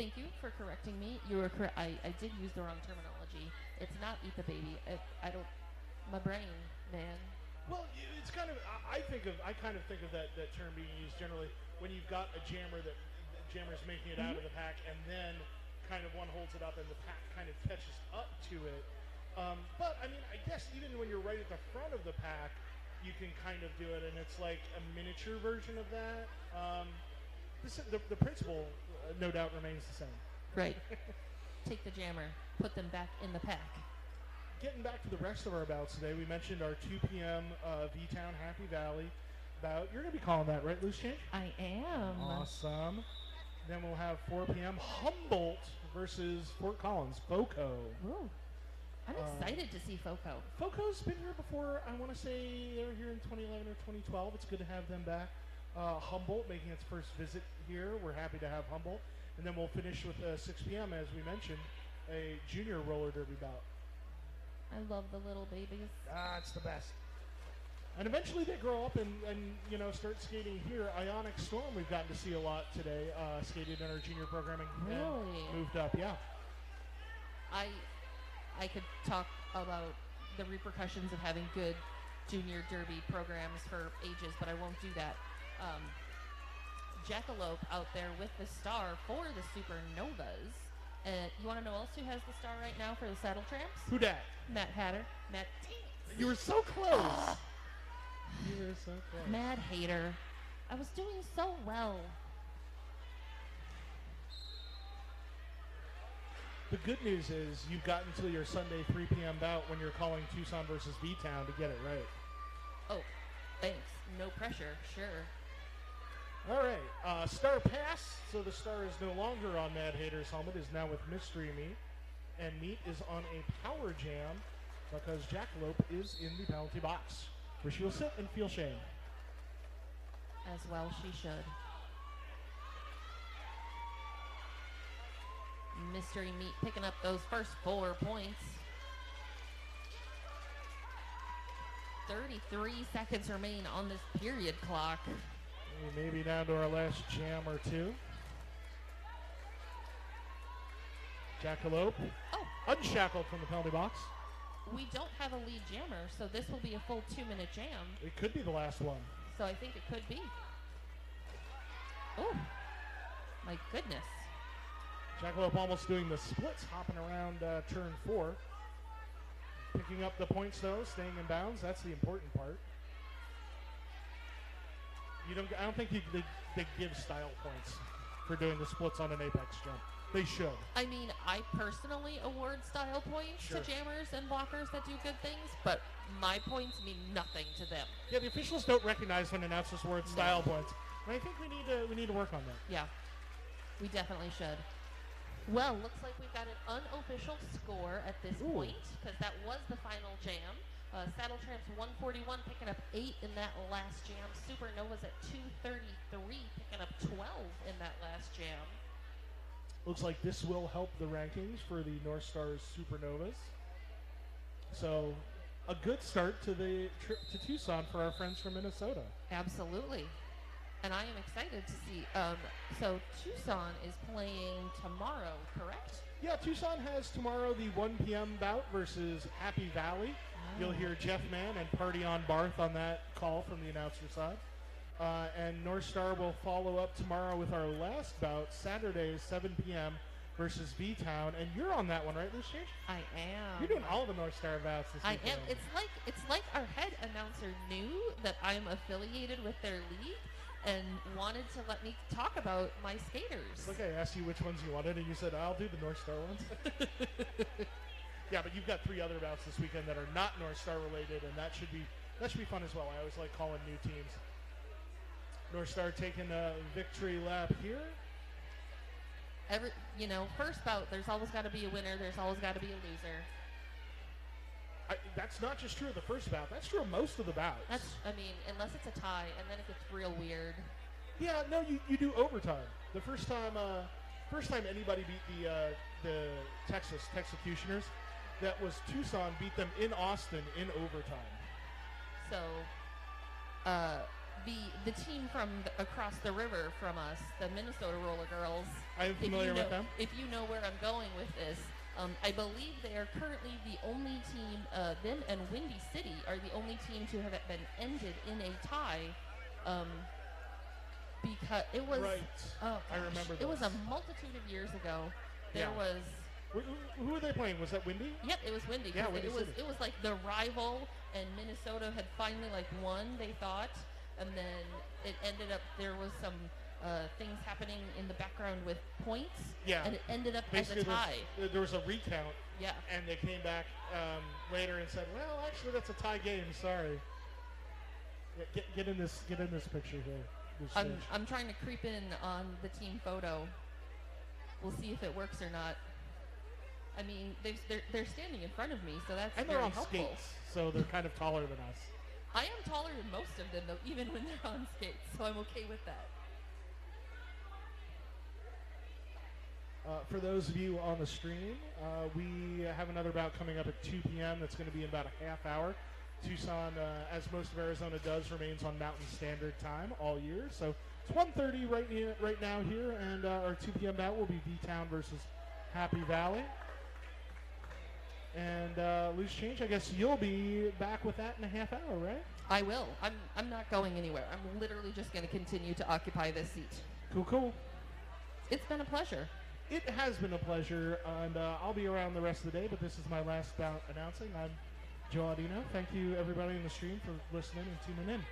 B: Thank you for correcting me. You were correct. I did use the wrong terminology. It's not eat the baby. My brain, man.
A: Well, it's kind of, I kind of think of that term being used generally when you've got a jammer that the jammer's making it out of the pack, and then kind of one holds it up and the pack kind of catches up to it. But I mean, I guess even when you're right at the front of the pack, you can kind of do it, and it's like a miniature version of that. The principle, no doubt, remains the same.
B: Right. Take the jammer, put them back in the pack.
A: Getting back to the rest of our bouts today, we mentioned our 2 p.m. V-Town Happy Valley bout. You're going to be calling that, right, Loose Change?
B: I am.
A: Awesome. Then we'll have 4 p.m. Humboldt versus Fort Collins, FOCO.
B: Ooh. I'm excited to see FOCO.
A: FOCO's been here before. I want to say they were here in 2011 or 2012. It's good to have them back. Humboldt making its first visit here. We're happy to have Humboldt. And then we'll finish with 6 p.m., as we mentioned, a junior roller derby bout.
B: I love the little babies.
A: It's the best. And eventually they grow up and start skating here. Ionic Storm we've gotten to see a lot today. Skated in our junior programming.
B: Really?
A: And moved up, yeah.
B: I could talk about the repercussions of having good junior derby programs for ages, but I won't do that. Jackalope out there with the star for the Supernovas. You want to know else who has the star right now for the Saddletramps?
A: Who dat?
B: Matt Hatter. Matt.
A: You were so close. You were so close.
B: Mad hater. I was doing so well.
A: The good news is you've got until your Sunday 3 p.m. bout when you're calling Tucson versus V-Town to get it right.
B: Oh, thanks. No pressure. Sure.
A: All right. Star pass. So the star is no longer on Mad Hater's helmet. Is now with Mystery Meat. And Meat is on a power jam because Jackalope is in the penalty box, where she will sit and feel shame.
B: As well she should. Mystery Meat picking up those first 4 points. 33 seconds remain on this period clock.
A: We may be down to our last jam or two. Jackalope, unshackled from the penalty box.
B: We don't have a lead jammer, so this will be a full 2-minute jam.
A: It could be the last one.
B: So I think it could be. Oh, my goodness.
A: Jackalope almost doing the splits, hopping around turn 4. Picking up the points, though, staying in bounds. That's the important part. I don't think they give style points for doing the splits on an apex jump. They should.
B: I mean, I personally award style points to jammers and blockers that do good things, but my points mean nothing to them.
A: Yeah, the officials don't recognize when announcers award style points. And I think we need to work on that.
B: Yeah, we definitely should. Well, looks like we've got an unofficial score at this point, because that was the final jam. Saddletramps 141 picking up 8 in that last jam. Supernovas at 233 picking up 12 in that last jam.
A: Looks like this will help the rankings for the North Stars Supernovas. So a good start to the trip to Tucson for our friends from Minnesota.
B: Absolutely. And I am excited to see. So Tucson is playing tomorrow, correct?
A: Yeah, Tucson has tomorrow the 1 p.m. bout versus Happy Valley. You'll hear Jeff Mann and Party on Barth on that call from the announcer side. And North Star will follow up tomorrow with our last bout, Saturday, 7 p.m. versus V-Town. And you're on that one, right, Lucia?
B: I am.
A: You're doing all the North Star bouts this weekend.
B: I am. It's like our head announcer knew that I'm affiliated with their league and wanted to let me talk about my skaters.
A: Look, I asked you which ones you wanted, and you said, I'll do the North Star ones. Yeah, but you've got 3 other bouts this weekend that are not North Star related, and that should be fun as well. I always like calling new teams. North Star taking a victory lap here.
B: First bout, there's always got to be a winner. There's always got to be a loser.
A: That's not just true of the first bout. That's true of most of the bouts.
B: Unless it's a tie, and then it gets real weird.
A: Yeah, no, you do overtime. The first time anybody beat the Texecutioners, that was Tucson beat them in Austin in overtime.
B: So, the team from across the river from us, the Minnesota Roller Girls.
A: I'm familiar with them.
B: If you know where I'm going with this, I believe they are currently the only team. Them and Windy City are the only team to have been ended in a tie. Because it was.
A: Right.
B: Oh,
A: I remember.
B: It was a multitude of years ago. There was.
A: Who were they playing? Was that Windy?
B: Yep, it was Windy.
A: Yeah, Windy City.
B: It was like the rival, and Minnesota had finally won. They thought, and then it ended up there was some things happening in the background with points.
A: Yeah.
B: And it ended up
A: basically
B: as a tie.
A: There was a recount.
B: Yeah.
A: And they came back later and said, "Well, actually, that's a tie game. Sorry." Yeah, get in this picture here.
B: I'm trying to creep in on the team photo. We'll see if it works or not. I mean, they're standing in front of me, so that's
A: and they're
B: very
A: on
B: helpful.
A: skates, so they're kind of taller than us.
B: I am taller than most of them, though, even when they're on skates, so I'm okay with that.
A: For those of you on the stream, we have another bout coming up at 2 p.m. That's going to be in about a half hour. Tucson, as most of Arizona does, remains on Mountain Standard Time all year. So it's 1:30 right now here, and our 2 p.m. bout will be V-Town versus Happy Valley. And loose change, I guess you'll be back with that in a half hour, right?
B: I will. I'm not going anywhere. I'm literally just going to continue to occupy this seat.
A: Cool.
B: It's been a pleasure.
A: It has been a pleasure, and I'll be around the rest of the day, but this is my last bout announcing. I'm Joe Audino. Thank you, everybody in the stream, for listening and tuning in.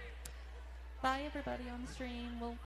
B: Bye, everybody on the stream. We'll